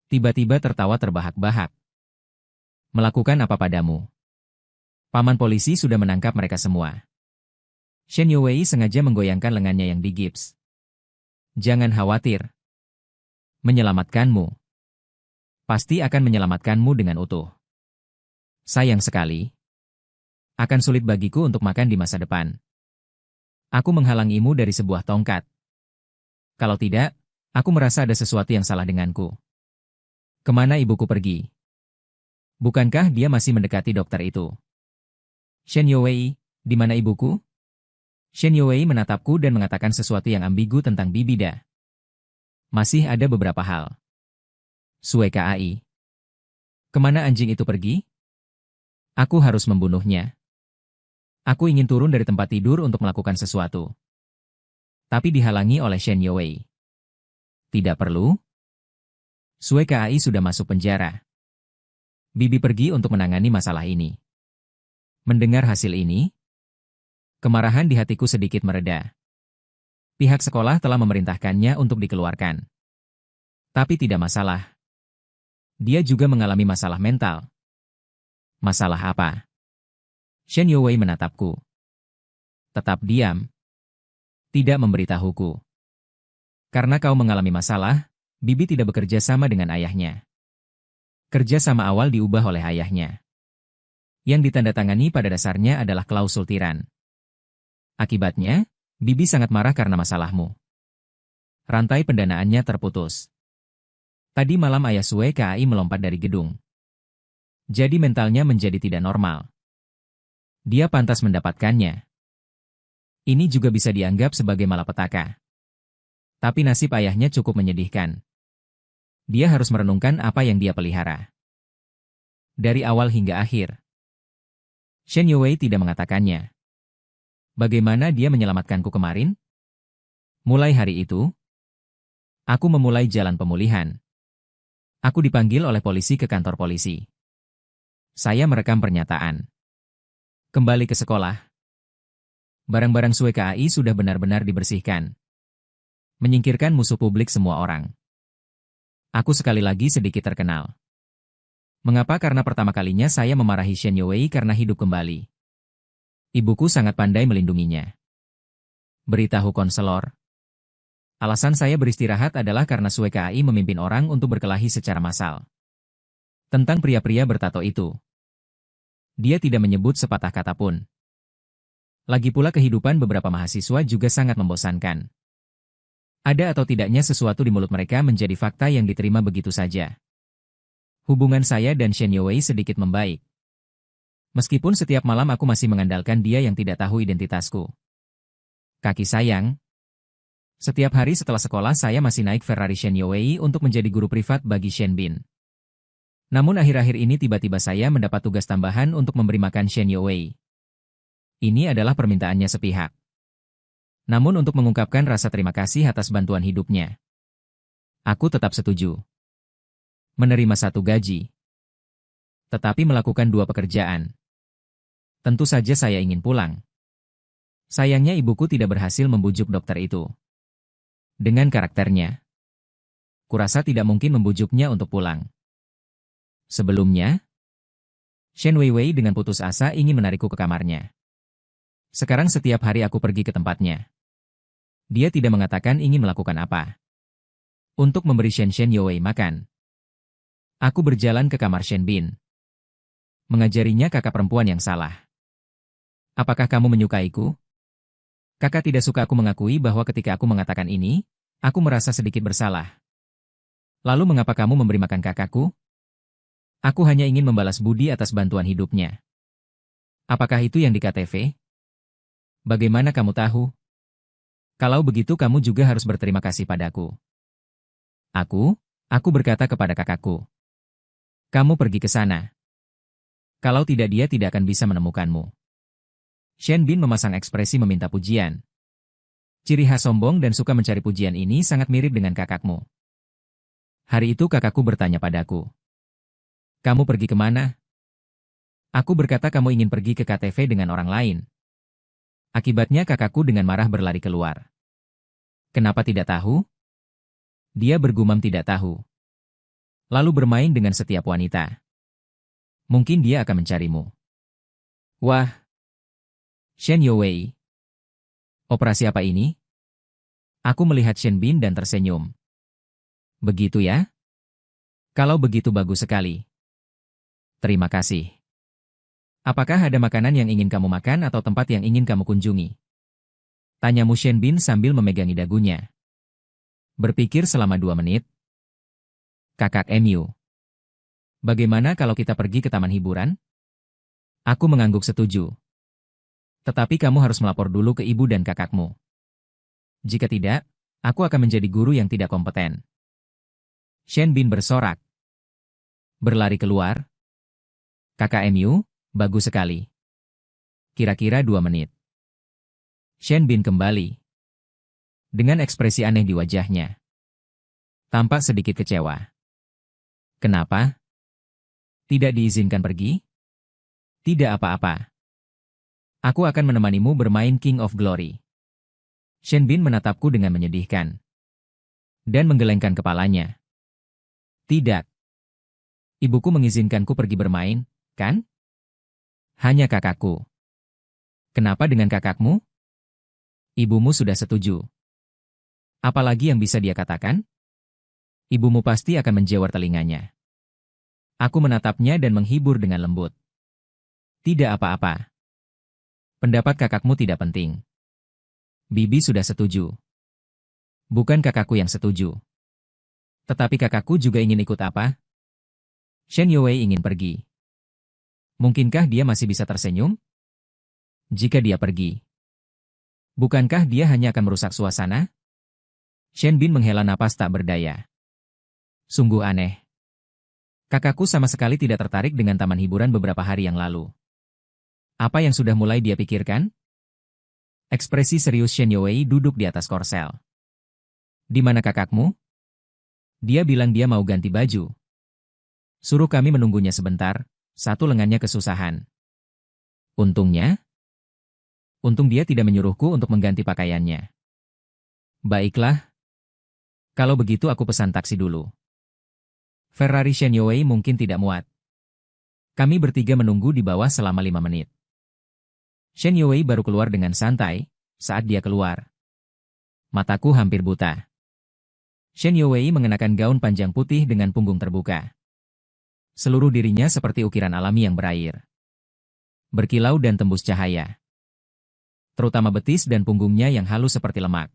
Tiba-tiba tertawa terbahak-bahak. Melakukan apa padamu? Paman polisi sudah menangkap mereka semua. Shen Youwei sengaja menggoyangkan lengannya yang digips. Jangan khawatir. Menyelamatkanmu. Pasti akan menyelamatkanmu dengan utuh. Sayang sekali. Akan sulit bagiku untuk makan di masa depan. Aku menghalangimu dari sebuah tongkat. Kalau tidak, aku merasa ada sesuatu yang salah denganku. Kemana ibuku pergi? Bukankah dia masih mendekati dokter itu? Shen Youwei, di mana ibuku? Shen Youwei menatapku dan mengatakan sesuatu yang ambigu tentang Bibida. Masih ada beberapa hal. Sue Kai. Kemana anjing itu pergi? Aku harus membunuhnya. Aku ingin turun dari tempat tidur untuk melakukan sesuatu. Tapi dihalangi oleh Shen Youwei. Tidak perlu. Sue Kai sudah masuk penjara. Bibi pergi untuk menangani masalah ini. Mendengar hasil ini, kemarahan di hatiku sedikit mereda. Pihak sekolah telah memerintahkannya untuk dikeluarkan. Tapi tidak masalah. Dia juga mengalami masalah mental. Masalah apa? Shen Youwei menatapku. Tetap diam. Tidak memberitahuku. Karena kau mengalami masalah, Bibi tidak bekerja sama dengan ayahnya. Kerja sama awal diubah oleh ayahnya. Yang ditandatangani pada dasarnya adalah klausul tiran. Akibatnya, Bibi sangat marah karena masalahmu. Rantai pendanaannya terputus. Tadi malam ayah Sue Kai melompat dari gedung. Jadi mentalnya menjadi tidak normal. Dia pantas mendapatkannya. Ini juga bisa dianggap sebagai malapetaka. Tapi nasib ayahnya cukup menyedihkan. Dia harus merenungkan apa yang dia pelihara. Dari awal hingga akhir. Shen Youwei tidak mengatakannya. Bagaimana dia menyelamatkanku kemarin? Mulai hari itu, aku memulai jalan pemulihan. Aku dipanggil oleh polisi ke kantor polisi. Saya merekam pernyataan. Kembali ke sekolah. Barang-barang Sue Kai sudah benar-benar dibersihkan. Menyingkirkan musuh publik semua orang. Aku sekali lagi sedikit terkenal. Mengapa? Karena pertama kalinya saya memarahi Shen Youwei karena hidup kembali. Ibuku sangat pandai melindunginya. Beritahu konselor. Alasan saya beristirahat adalah karena Sue Kai memimpin orang untuk berkelahi secara massal. Tentang pria-pria bertato itu. Dia tidak menyebut sepatah kata pun. Lagi pula kehidupan beberapa mahasiswa juga sangat membosankan. Ada atau tidaknya sesuatu di mulut mereka menjadi fakta yang diterima begitu saja. Hubungan saya dan Shen Youwei sedikit membaik. Meskipun setiap malam aku masih mengandalkan dia yang tidak tahu identitasku. Kaki sayang. Setiap hari setelah sekolah saya masih naik Ferrari Shen Youwei untuk menjadi guru privat bagi Shen Bin. Namun akhir-akhir ini tiba-tiba saya mendapat tugas tambahan untuk memberi makan Shen Youwei. Ini adalah permintaannya sepihak. Namun untuk mengungkapkan rasa terima kasih atas bantuan hidupnya. Aku tetap setuju. Menerima 1 gaji. Tetapi melakukan 2 pekerjaan. Tentu saja saya ingin pulang. Sayangnya ibuku tidak berhasil membujuk dokter itu. Dengan karakternya, kurasa tidak mungkin membujuknya untuk pulang. Sebelumnya, Shen Weiwei dengan putus asa ingin menarikku ke kamarnya. Sekarang setiap hari aku pergi ke tempatnya. Dia tidak mengatakan ingin melakukan apa. Untuk memberi Shen Youwei makan. Aku berjalan ke kamar Shen Bin. Mengajarinya kakak perempuan yang salah. Apakah kamu menyukaiku? Kakak tidak suka aku mengakui bahwa ketika aku mengatakan ini, aku merasa sedikit bersalah. Lalu mengapa kamu memberi makan kakakku? Aku hanya ingin membalas budi atas bantuan hidupnya. Apakah itu yang di KTV? Bagaimana kamu tahu? Kalau begitu kamu juga harus berterima kasih padaku. Aku berkata kepada kakakku. Kamu pergi ke sana. Kalau tidak dia tidak akan bisa menemukanmu. Shen Bin memasang ekspresi meminta pujian. Ciri khas sombong dan suka mencari pujian ini sangat mirip dengan kakakmu. Hari itu kakakku bertanya padaku. Kamu pergi kemana? Aku berkata kamu ingin pergi ke KTV dengan orang lain. Akibatnya kakakku dengan marah berlari keluar. Kenapa tidak tahu? Dia bergumam tidak tahu. Lalu bermain dengan setiap wanita. Mungkin dia akan mencarimu. Wah. Shen Youwei. Operasi apa ini? Aku melihat Shen Bin dan tersenyum. Begitu ya? Kalau begitu bagus sekali. Terima kasih. Apakah ada makanan yang ingin kamu makan atau tempat yang ingin kamu kunjungi? Tanyamu Shen Bin sambil memegangi dagunya. Berpikir selama 2 menit. Kakak Mu. Bagaimana kalau kita pergi ke taman hiburan? Aku mengangguk setuju. Tetapi kamu harus melapor dulu ke ibu dan kakakmu. Jika tidak, aku akan menjadi guru yang tidak kompeten. Shen Bin bersorak. Berlari keluar. KKMU, bagus sekali. Kira-kira 2 menit. Shen Bin kembali. Dengan ekspresi aneh di wajahnya. Tampak sedikit kecewa. Kenapa? Tidak diizinkan pergi? Tidak apa-apa. Aku akan menemanimu bermain King of Glory. Shen Bin menatapku dengan menyedihkan. Dan menggelengkan kepalanya. Tidak. Ibuku mengizinkanku pergi bermain, kan? Hanya kakakku. Kenapa dengan kakakmu? Ibumu sudah setuju. Apalagi yang bisa dia katakan? Ibumu pasti akan menjawar telinganya. Aku menatapnya dan menghibur dengan lembut. Tidak apa-apa. Pendapat kakakmu tidak penting. Bibi sudah setuju. Bukan kakakku yang setuju. Tetapi kakakku juga ingin ikut apa? Shen Youwei ingin pergi. Mungkinkah dia masih bisa tersenyum? Jika dia pergi. Bukankah dia hanya akan merusak suasana? Shen Bin menghela napas tak berdaya. Sungguh aneh. Kakakku sama sekali tidak tertarik dengan taman hiburan beberapa hari yang lalu. Apa yang sudah mulai dia pikirkan? Ekspresi serius Shen Youwei duduk di atas korsel. Di mana kakakmu? Dia bilang dia mau ganti baju. Suruh kami menunggunya sebentar, satu lengannya kesusahan. Untungnya? Untung dia tidak menyuruhku untuk mengganti pakaiannya. Baiklah. Kalau begitu aku pesan taksi dulu. Ferrari Shen Youwei mungkin tidak muat. Kami bertiga menunggu di bawah selama 5 menit. Shen Youwei baru keluar dengan santai, saat dia keluar. Mataku hampir buta. Shen Youwei mengenakan gaun panjang putih dengan punggung terbuka. Seluruh dirinya seperti ukiran alami yang berair. Berkilau dan tembus cahaya. Terutama betis dan punggungnya yang halus seperti lemak.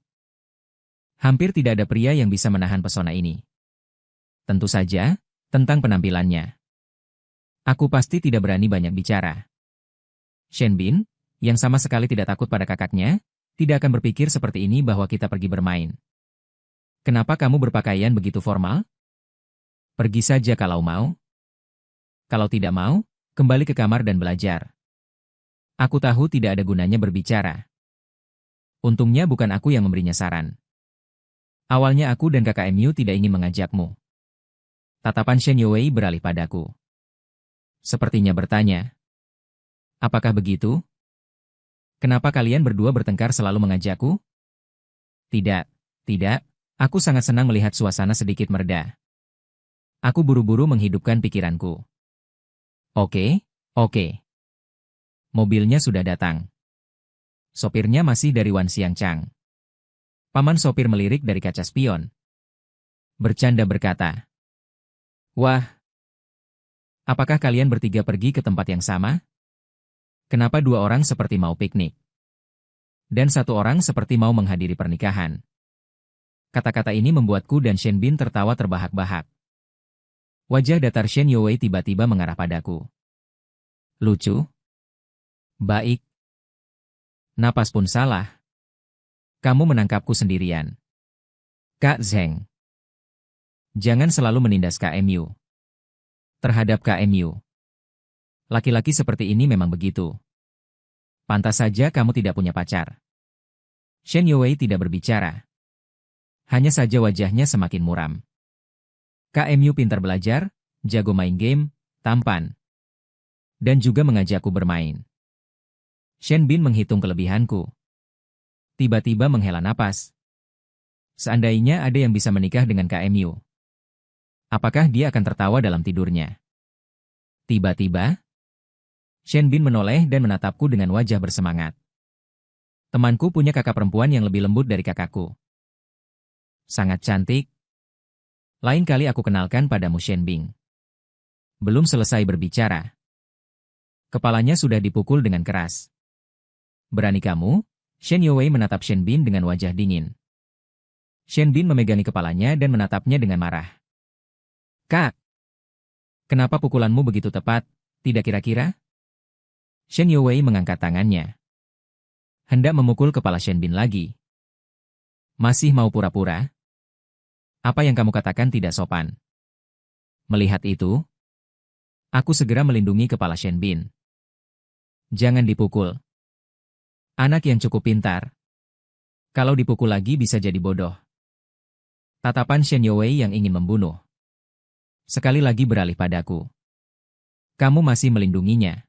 Hampir tidak ada pria yang bisa menahan pesona ini. Tentu saja, tentang penampilannya. Aku pasti tidak berani banyak bicara. Shen Bin, yang sama sekali tidak takut pada kakaknya, tidak akan berpikir seperti ini bahwa kita pergi bermain. Kenapa kamu berpakaian begitu formal? Pergi saja kalau mau. Kalau tidak mau, kembali ke kamar dan belajar. Aku tahu tidak ada gunanya berbicara. Untungnya bukan aku yang memberinya saran. Awalnya aku dan KKMU tidak ingin mengajakmu. Tatapan Shen Youwei beralih padaku. Sepertinya bertanya. Apakah begitu? Kenapa kalian berdua bertengkar selalu mengajakku? Tidak, tidak, aku sangat senang melihat suasana sedikit mereda. Aku buru-buru menghidupkan pikiranku. Oke, oke. Mobilnya sudah datang. Sopirnya masih dari Wan Xiangchang. Paman sopir melirik dari kaca spion. Bercanda berkata. Wah. Apakah kalian bertiga pergi ke tempat yang sama? Kenapa 2 orang seperti mau piknik? Dan 1 orang seperti mau menghadiri pernikahan. Kata-kata ini membuatku dan Shen Bin tertawa terbahak-bahak. Wajah datar Shen Youwei tiba-tiba mengarah padaku. Lucu? Baik. Napas pun salah. Kamu menangkapku sendirian. Kak Zheng. Jangan selalu menindas KMU. Terhadap KMU. Laki-laki seperti ini memang begitu. Pantas saja kamu tidak punya pacar. Shen Youwei tidak berbicara. Hanya saja wajahnya semakin muram. KMU pintar belajar, jago main game, tampan. Dan juga mengajakku bermain. Shen Bin menghitung kelebihanku. Tiba-tiba menghela napas. Seandainya ada yang bisa menikah dengan KMU. Apakah dia akan tertawa dalam tidurnya? Tiba-tiba, Shen Bin menoleh dan menatapku dengan wajah bersemangat. Temanku punya kakak perempuan yang lebih lembut dari kakakku. Sangat cantik. Lain kali aku kenalkan padamu Shen Bin. Belum selesai berbicara. Kepalanya sudah dipukul dengan keras. Berani kamu? Shen Youwei menatap Shen Bin dengan wajah dingin. Shen Bin memegangi kepalanya dan menatapnya dengan marah. Kak! Kenapa pukulanmu begitu tepat, tidak kira-kira? Shen Youwei mengangkat tangannya. Hendak memukul kepala Shen Bin lagi. Masih mau pura-pura? Apa yang kamu katakan tidak sopan? Melihat itu, aku segera melindungi kepala Shen Bin. Jangan dipukul. Anak yang cukup pintar. Kalau dipukul lagi bisa jadi bodoh. Tatapan Shen Youwei yang ingin membunuh. Sekali lagi beralih padaku. Kamu masih melindunginya.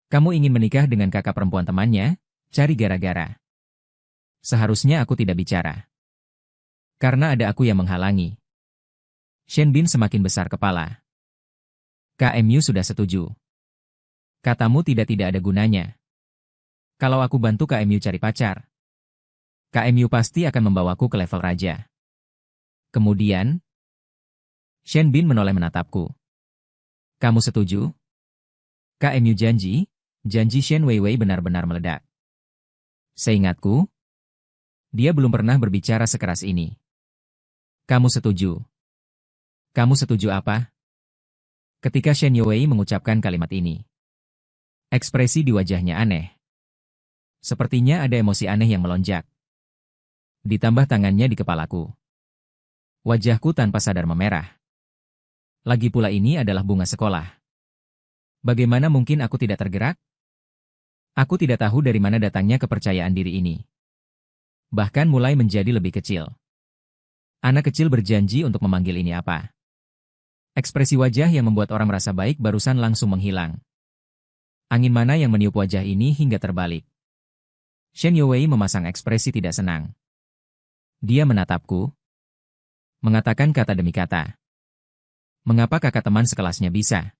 Kamu ingin menikah dengan kakak perempuan temannya, cari gara-gara. Seharusnya aku tidak bicara. Karena ada aku yang menghalangi. Shen Bin semakin besar kepala. KMU sudah setuju. Katamu tidak ada gunanya. Kalau aku bantu KMU cari pacar, KMU pasti akan membawaku ke level raja. Kemudian, Shen Bin menoleh menatapku. Kamu setuju? KMU janji Shen Weiwei benar-benar meledak. Seingatku, dia belum pernah berbicara sekeras ini. Kamu setuju? Kamu setuju apa? Ketika Shen Youwei mengucapkan kalimat ini, ekspresi di wajahnya aneh. Sepertinya ada emosi aneh yang melonjak. Ditambah tangannya di kepalaku. Wajahku tanpa sadar memerah. Lagi pula ini adalah bunga sekolah. Bagaimana mungkin aku tidak tergerak? Aku tidak tahu dari mana datangnya kepercayaan diri ini. Bahkan mulai menjadi lebih kecil. Anak kecil berjanji untuk memanggil ini apa? Ekspresi wajah yang membuat orang merasa baik barusan langsung menghilang. Angin mana yang meniup wajah ini hingga terbalik. Shen Youwei memasang ekspresi tidak senang. Dia menatapku, mengatakan kata demi kata. Mengapa kakak teman sekelasnya bisa?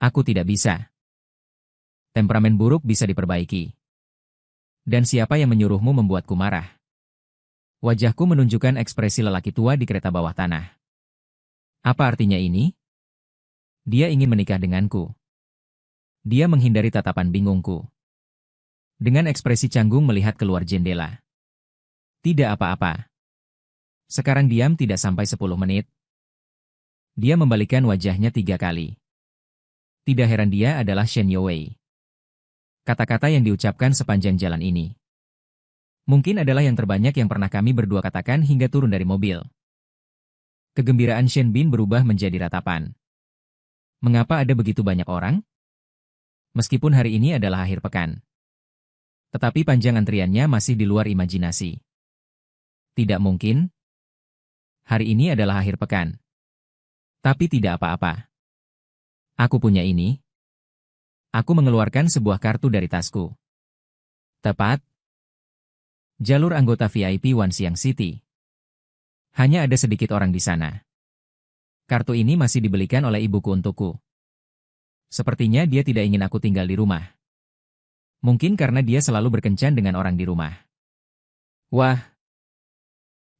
Aku tidak bisa. Temperamen buruk bisa diperbaiki. Dan siapa yang menyuruhmu membuatku marah? Wajahku menunjukkan ekspresi lelaki tua di kereta bawah tanah. Apa artinya ini? Dia ingin menikah denganku. Dia menghindari tatapan bingungku. Dengan ekspresi canggung melihat keluar jendela. Tidak apa-apa. Sekarang diam tidak sampai 10 menit. Dia membalikkan wajahnya 3 kali. Tidak heran dia adalah Shen Youwei. Kata-kata yang diucapkan sepanjang jalan ini. Mungkin adalah yang terbanyak yang pernah kami berdua katakan hingga turun dari mobil. Kegembiraan Shen Bin berubah menjadi ratapan. Mengapa ada begitu banyak orang? Meskipun hari ini adalah akhir pekan. Tetapi panjang antriannya masih di luar imajinasi. Tidak mungkin. Hari ini adalah akhir pekan. Tapi tidak apa-apa. Aku punya ini. Aku mengeluarkan sebuah kartu dari tasku. Tepat. Jalur anggota VIP One Siang City. Hanya ada sedikit orang di sana. Kartu ini masih dibelikan oleh ibuku untukku. Sepertinya dia tidak ingin aku tinggal di rumah. Mungkin karena dia selalu berkencan dengan orang di rumah. Wah.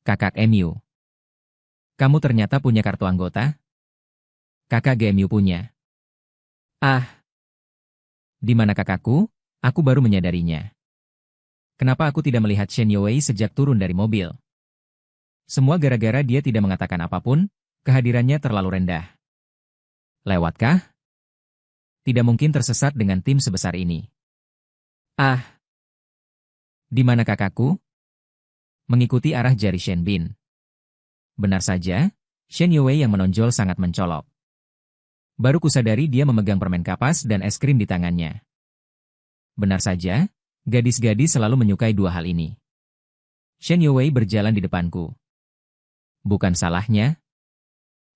Kakak MU. Kamu ternyata punya kartu anggota? Kakak GMU punya. Ah. Di mana kakakku? Aku baru menyadarinya. Kenapa aku tidak melihat Shen Youwei sejak turun dari mobil? Semua gara-gara dia tidak mengatakan apapun, kehadirannya terlalu rendah. Lewatkah? Tidak mungkin tersesat dengan tim sebesar ini. Ah. Di mana kakakku? Mengikuti arah jari Shen Bin. Benar saja, Shen Youwei yang menonjol sangat mencolok. Baru kusadari dia memegang permen kapas dan es krim di tangannya. Benar saja, gadis-gadis selalu menyukai dua hal ini. Shen Youwei berjalan di depanku. Bukan salahnya.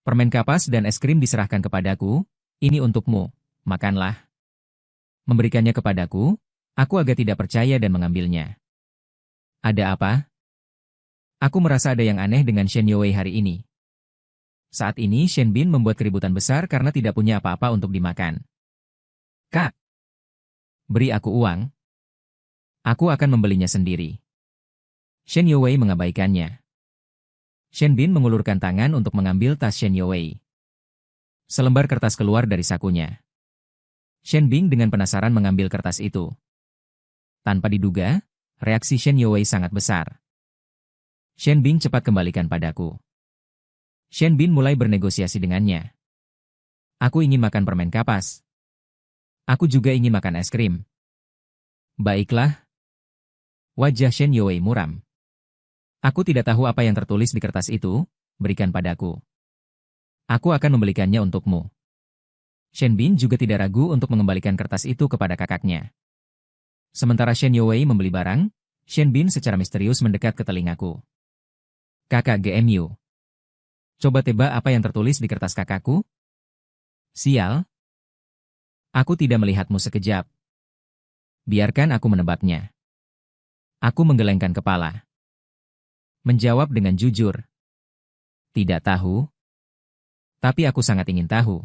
Permen kapas dan es krim diserahkan kepadaku, ini untukmu, makanlah. Memberikannya kepadaku, aku agak tidak percaya dan mengambilnya. Ada apa? Aku merasa ada yang aneh dengan Shen Youwei hari ini. Saat ini Shen Bin membuat keributan besar karena tidak punya apa-apa untuk dimakan. Kak, beri aku uang. Aku akan membelinya sendiri. Shen Youwei mengabaikannya. Shen Bin mengulurkan tangan untuk mengambil tas Shen Youwei. Selembar kertas keluar dari sakunya. Shen Bin dengan penasaran mengambil kertas itu. Tanpa diduga, reaksi Shen Youwei sangat besar. Shen Bin cepat kembalikan padaku. Shen Bin mulai bernegosiasi dengannya. Aku ingin makan permen kapas. Aku juga ingin makan es krim. Baiklah. Wajah Shen Youwei muram. Aku tidak tahu apa yang tertulis di kertas itu, berikan padaku. Aku akan membelikannya untukmu. Shen Bin juga tidak ragu untuk mengembalikan kertas itu kepada kakaknya. Sementara Shen Youwei membeli barang, Shen Bin secara misterius mendekat ke telingaku. Kakak GMU. Coba tebak apa yang tertulis di kertas kakakku? Sial. Aku tidak melihatmu sekejap. Biarkan aku menebaknya. Aku menggelengkan kepala. Menjawab dengan jujur. Tidak tahu. Tapi aku sangat ingin tahu.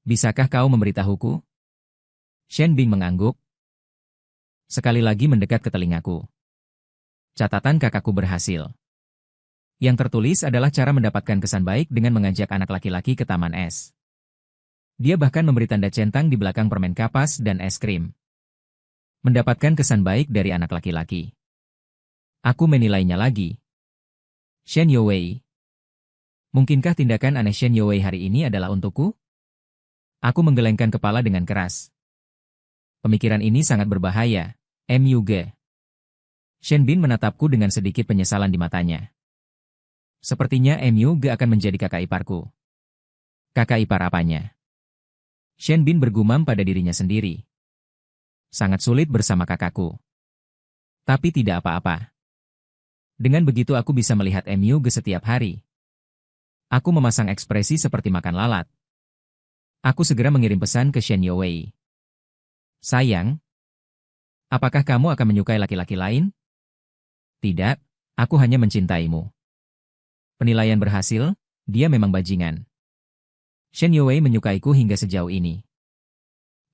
Bisakah kau memberitahuku? Shen Bin mengangguk. Sekali lagi mendekat ke telingaku. Catatan kakakku berhasil. Yang tertulis adalah cara mendapatkan kesan baik dengan mengajak anak laki-laki ke taman es. Dia bahkan memberi tanda centang di belakang permen kapas dan es krim. Mendapatkan kesan baik dari anak laki-laki. Aku menilainya lagi. Shen Youwei. Mungkinkah tindakan aneh Shen Youwei hari ini adalah untukku? Aku menggelengkan kepala dengan keras. Pemikiran ini sangat berbahaya, MUG. Shen Bin menatapku dengan sedikit penyesalan di matanya. Sepertinya MUG akan menjadi kakak iparku. Kakak ipar apanya? Shen Bin bergumam pada dirinya sendiri. Sangat sulit bersama kakakku. Tapi tidak apa-apa. Dengan begitu aku bisa melihat MUG setiap hari. Aku memasang ekspresi seperti makan lalat. Aku segera mengirim pesan ke Shen Youwei. Sayang, apakah kamu akan menyukai laki-laki lain? Tidak, aku hanya mencintaimu. Penilaian berhasil, dia memang bajingan. Shen Youwei menyukaiku hingga sejauh ini.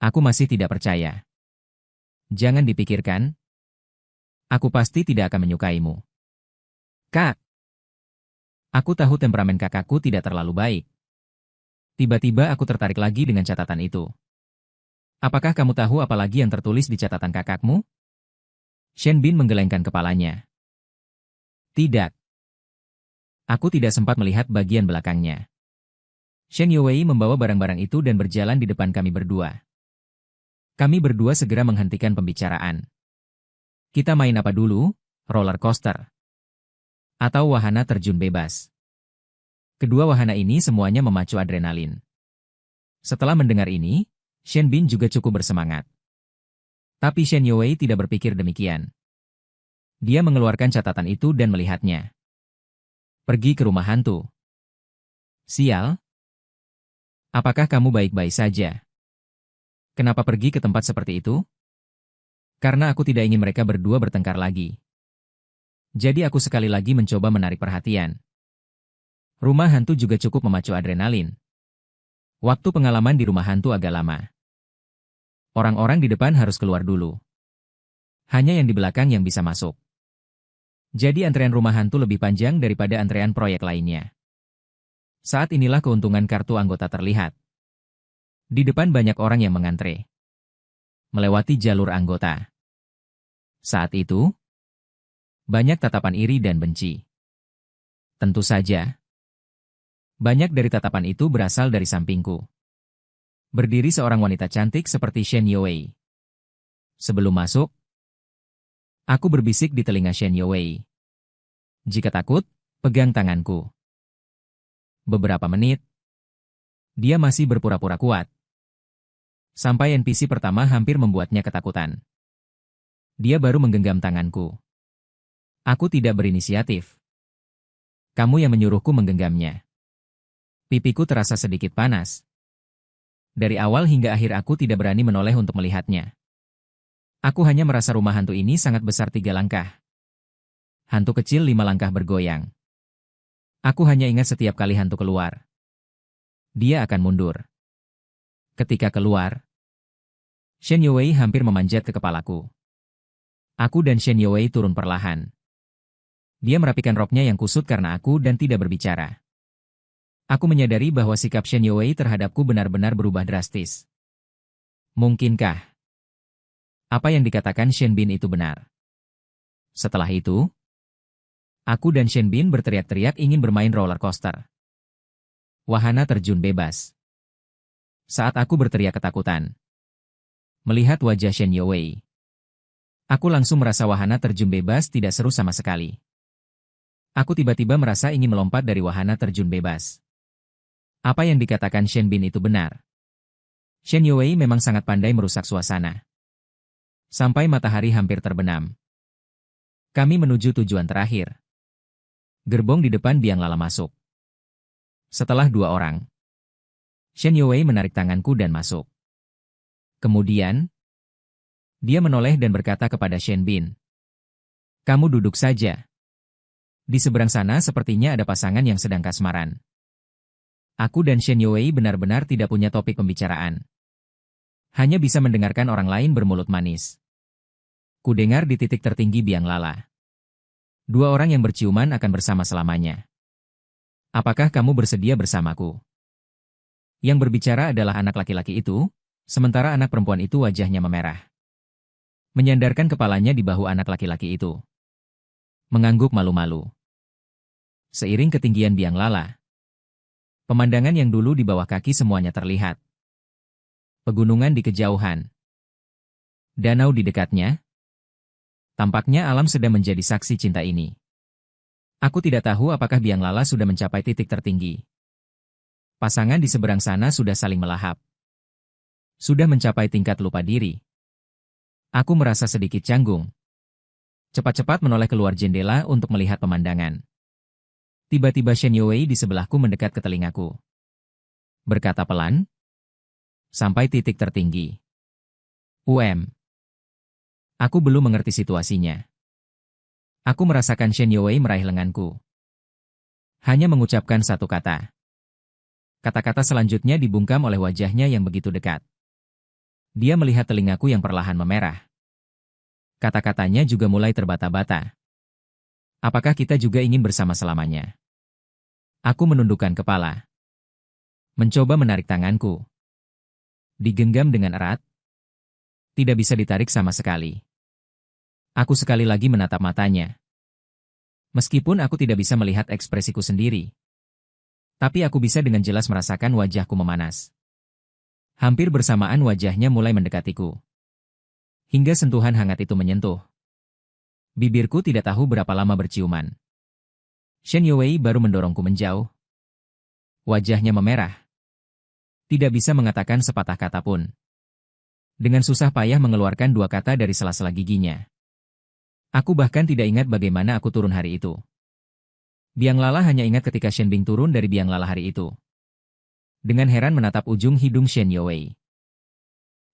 Aku masih tidak percaya. Jangan dipikirkan. Aku pasti tidak akan menyukaimu. Kak. Aku tahu temperamen kakakku tidak terlalu baik. Tiba-tiba aku tertarik lagi dengan catatan itu. Apakah kamu tahu apa lagi yang tertulis di catatan kakakmu? Shen Bin menggelengkan kepalanya. Tidak. Aku tidak sempat melihat bagian belakangnya. Shen Youwei membawa barang-barang itu dan berjalan di depan kami berdua. Kami berdua segera menghentikan pembicaraan. Kita main apa dulu? Roller coaster. Atau wahana terjun bebas. Kedua wahana ini semuanya memacu adrenalin. Setelah mendengar ini, Shen Bin juga cukup bersemangat. Tapi Shen Youwei tidak berpikir demikian. Dia mengeluarkan catatan itu dan melihatnya. Pergi ke rumah hantu. Sial. Apakah kamu baik-baik saja? Kenapa pergi ke tempat seperti itu? Karena aku tidak ingin mereka berdua bertengkar lagi. Jadi aku sekali lagi mencoba menarik perhatian. Rumah hantu juga cukup memacu adrenalin. Waktu pengalaman di rumah hantu agak lama. Orang-orang di depan harus keluar dulu. Hanya yang di belakang yang bisa masuk. Jadi antrean rumah hantu lebih panjang daripada antrean proyek lainnya. Saat inilah keuntungan kartu anggota terlihat. Di depan banyak orang yang mengantre. Melewati jalur anggota. Saat itu, banyak tatapan iri dan benci. Tentu saja, banyak dari tatapan itu berasal dari sampingku. Berdiri seorang wanita cantik seperti Shen Youwei. Sebelum masuk, aku berbisik di telinga Shen Youwei. Jika takut, pegang tanganku. Beberapa menit, dia masih berpura-pura kuat. Sampai NPC pertama hampir membuatnya ketakutan. Dia baru menggenggam tanganku. Aku tidak berinisiatif. Kamu yang menyuruhku menggenggamnya. Pipiku terasa sedikit panas. Dari awal hingga akhir aku tidak berani menoleh untuk melihatnya. Aku hanya merasa rumah hantu ini sangat besar 3 langkah. Hantu kecil 5 langkah bergoyang. Aku hanya ingat setiap kali hantu keluar, dia akan mundur. Ketika keluar, Shen Youwei hampir memanjat ke kepalaku. Aku dan Shen Youwei turun perlahan. Dia merapikan roknya yang kusut karena aku dan tidak berbicara. Aku menyadari bahwa sikap Shen Youwei terhadapku benar-benar berubah drastis. Mungkinkah apa yang dikatakan Shen Bin itu benar? Setelah itu, aku dan Shen Bin berteriak-teriak ingin bermain roller coaster. Wahana terjun bebas. Saat aku berteriak ketakutan, melihat wajah Shen Youwei, Aku langsung merasa wahana terjun bebas tidak seru sama sekali. Aku tiba-tiba merasa ingin melompat dari wahana terjun bebas. Apa yang dikatakan Shen Bin itu benar. Shen Yuwei memang sangat pandai merusak suasana. Sampai matahari hampir terbenam. Kami menuju tujuan terakhir. Gerbong di depan biang lala masuk. Setelah 2 orang, Shen Yuwei menarik tanganku dan masuk. Kemudian, dia menoleh dan berkata kepada Shen Bin, "Kamu duduk saja. Di seberang sana sepertinya ada pasangan yang sedang kasmaran." Aku dan Shen Yuwei benar-benar tidak punya topik pembicaraan. Hanya bisa mendengarkan orang lain bermulut manis. Kudengar di titik tertinggi biang lala. 2 orang yang berciuman akan bersama selamanya. Apakah kamu bersedia bersamaku? Yang berbicara adalah anak laki-laki itu, sementara anak perempuan itu wajahnya memerah. Menyandarkan kepalanya di bahu anak laki-laki itu. Mengangguk malu-malu. Seiring ketinggian biang lala, pemandangan yang dulu di bawah kaki semuanya terlihat. Pegunungan di kejauhan. Danau di dekatnya. Tampaknya alam sedang menjadi saksi cinta ini. Aku tidak tahu apakah biang lala sudah mencapai titik tertinggi. Pasangan di seberang sana sudah saling melahap. Sudah mencapai tingkat lupa diri. Aku merasa sedikit canggung. Cepat-cepat menoleh keluar jendela untuk melihat pemandangan. Tiba-tiba Shen Yuwei di sebelahku mendekat ke telingaku. Berkata pelan, "Sampai titik tertinggi." Aku belum mengerti situasinya. Aku merasakan Shen Yuwei meraih lenganku. Hanya mengucapkan satu kata. Kata-kata selanjutnya dibungkam oleh wajahnya yang begitu dekat. Dia melihat telingaku yang perlahan memerah. Kata-katanya juga mulai terbata-bata. Apakah kita juga ingin bersama selamanya? Aku menundukkan kepala. Mencoba menarik tanganku. Digenggam dengan erat. Tidak bisa ditarik sama sekali. Aku sekali lagi menatap matanya. Meskipun aku tidak bisa melihat ekspresiku sendiri. Tapi aku bisa dengan jelas merasakan wajahku memanas. Hampir bersamaan wajahnya mulai mendekatiku. Hingga sentuhan hangat itu menyentuh. Bibirku tidak tahu berapa lama berciuman. Shen Yuwei baru mendorongku menjauh. Wajahnya memerah. Tidak bisa mengatakan sepatah kata pun. Dengan susah payah mengeluarkan 2 kata dari sela-sela giginya. Aku bahkan tidak ingat bagaimana aku turun hari itu. Biang lala hanya ingat ketika Shen Bing turun dari biang lala hari itu. Dengan heran menatap ujung hidung Shen Yuwei.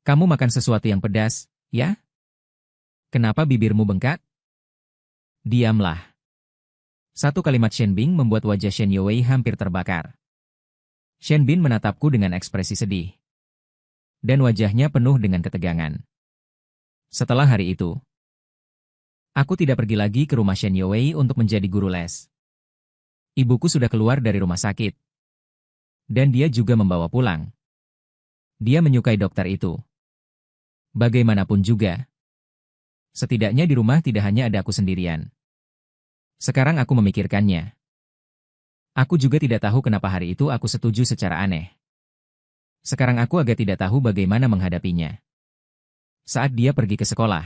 "Kamu makan sesuatu yang pedas, ya? Kenapa bibirmu bengkak?" "Diamlah." Satu kalimat Shen Bing membuat wajah Shen Yuwei hampir terbakar. Shen Bin menatapku dengan ekspresi sedih. Dan wajahnya penuh dengan ketegangan. Setelah hari itu, aku tidak pergi lagi ke rumah Shen Yuwei untuk menjadi guru les. Ibuku sudah keluar dari rumah sakit. Dan dia juga membawa pulang. Dia menyukai dokter itu. Bagaimanapun juga. Setidaknya di rumah tidak hanya ada aku sendirian. Sekarang aku memikirkannya. Aku juga tidak tahu kenapa hari itu aku setuju secara aneh. Sekarang aku agak tidak tahu bagaimana menghadapinya. Saat dia pergi ke sekolah,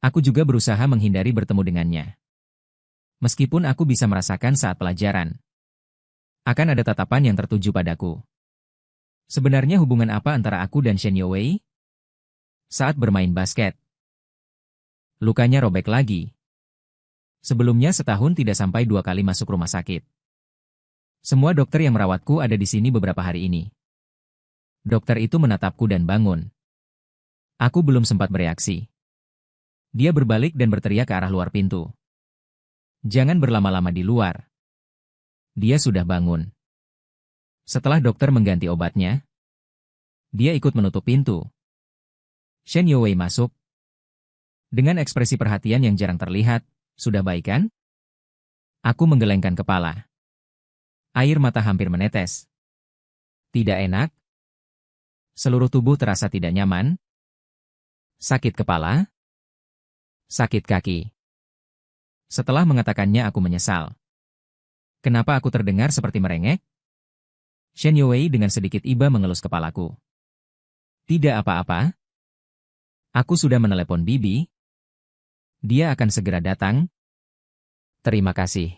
aku juga berusaha menghindari bertemu dengannya. Meskipun aku bisa merasakan saat pelajaran, akan ada tatapan yang tertuju padaku. Sebenarnya hubungan apa antara aku dan Shen Yuwei? Saat bermain basket, lukanya robek lagi. Sebelumnya setahun tidak sampai 2 kali masuk rumah sakit. Semua dokter yang merawatku ada di sini beberapa hari ini. Dokter itu menatapku dan bangun. Aku belum sempat bereaksi. Dia berbalik dan berteriak ke arah luar pintu. "Jangan berlama-lama di luar." Dia sudah bangun. Setelah dokter mengganti obatnya, dia ikut menutup pintu. Shen Yuwei masuk. Dengan ekspresi perhatian yang jarang terlihat, "Sudah baik kan?" Aku menggelengkan kepala. Air mata hampir menetes. Tidak enak. Seluruh tubuh terasa tidak nyaman. Sakit kepala. Sakit kaki. Setelah mengatakannya aku menyesal. Kenapa aku terdengar seperti merengek? Shen Yuwei dengan sedikit iba mengelus kepalaku. "Tidak apa-apa. Aku sudah menelepon Bibi." Dia akan segera datang. Terima kasih.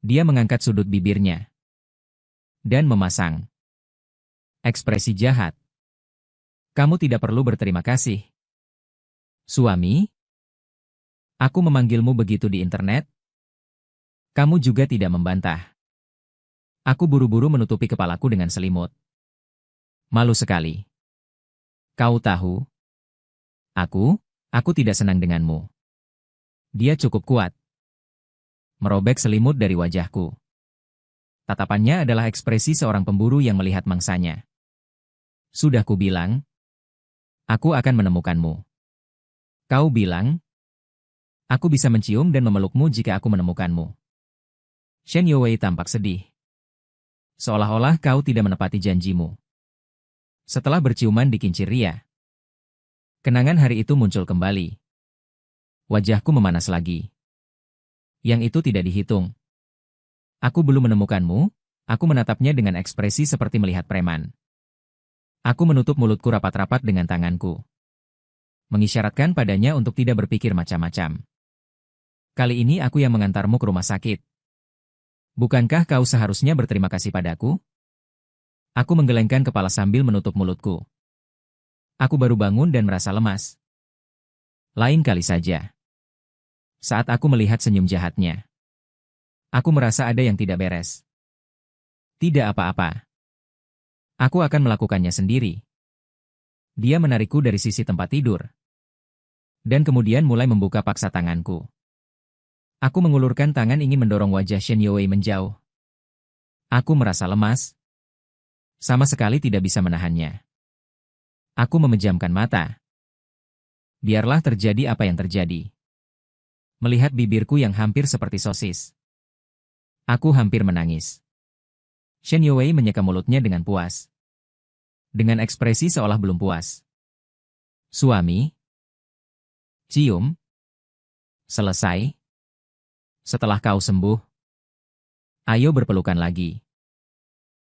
Dia mengangkat sudut bibirnya dan memasang ekspresi jahat. Kamu tidak perlu berterima kasih. Suami, aku memanggilmu begitu di internet. Kamu juga tidak membantah. Aku buru-buru menutupi kepalaku dengan selimut. Malu sekali. Kau tahu, aku tidak senang denganmu. Dia cukup kuat. Merobek selimut dari wajahku. Tatapannya adalah ekspresi seorang pemburu yang melihat mangsanya. Sudah kubilang, aku akan menemukanmu. Kau bilang, aku bisa mencium dan memelukmu jika aku menemukanmu. Shen Youwei tampak sedih. Seolah-olah kau tidak menepati janjimu. Setelah berciuman di kincir ria, kenangan hari itu muncul kembali. Wajahku memanas lagi. Yang itu tidak dihitung. Aku belum menemukanmu, aku menatapnya dengan ekspresi seperti melihat preman. Aku menutup mulutku rapat-rapat dengan tanganku. Mengisyaratkan padanya untuk tidak berpikir macam-macam. Kali ini aku yang mengantarmu ke rumah sakit. Bukankah kau seharusnya berterima kasih padaku? Aku menggelengkan kepala sambil menutup mulutku. Aku baru bangun dan merasa lemas. Lain kali saja. Saat aku melihat senyum jahatnya, aku merasa ada yang tidak beres. Tidak apa-apa. Aku akan melakukannya sendiri. Dia menarikku dari sisi tempat tidur. Dan kemudian mulai membuka paksa tanganku. Aku mengulurkan tangan ingin mendorong wajah Shen Youwei menjauh. Aku merasa lemas. Sama sekali tidak bisa menahannya. Aku memejamkan mata. Biarlah terjadi apa yang terjadi. Melihat bibirku yang hampir seperti sosis. Aku hampir menangis. Shen Youwei menyeka mulutnya dengan puas. Dengan ekspresi seolah belum puas. Suami. Cium. Selesai. Setelah kau sembuh, ayo berpelukan lagi.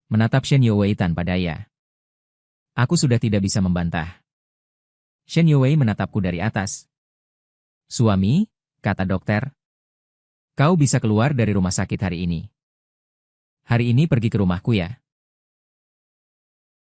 Menatap Shen Youwei tanpa daya. Aku sudah tidak bisa membantah. Shen Youwei menatapku dari atas. Suami, kata dokter. Kau bisa keluar dari rumah sakit hari ini. Hari ini pergi ke rumahku ya.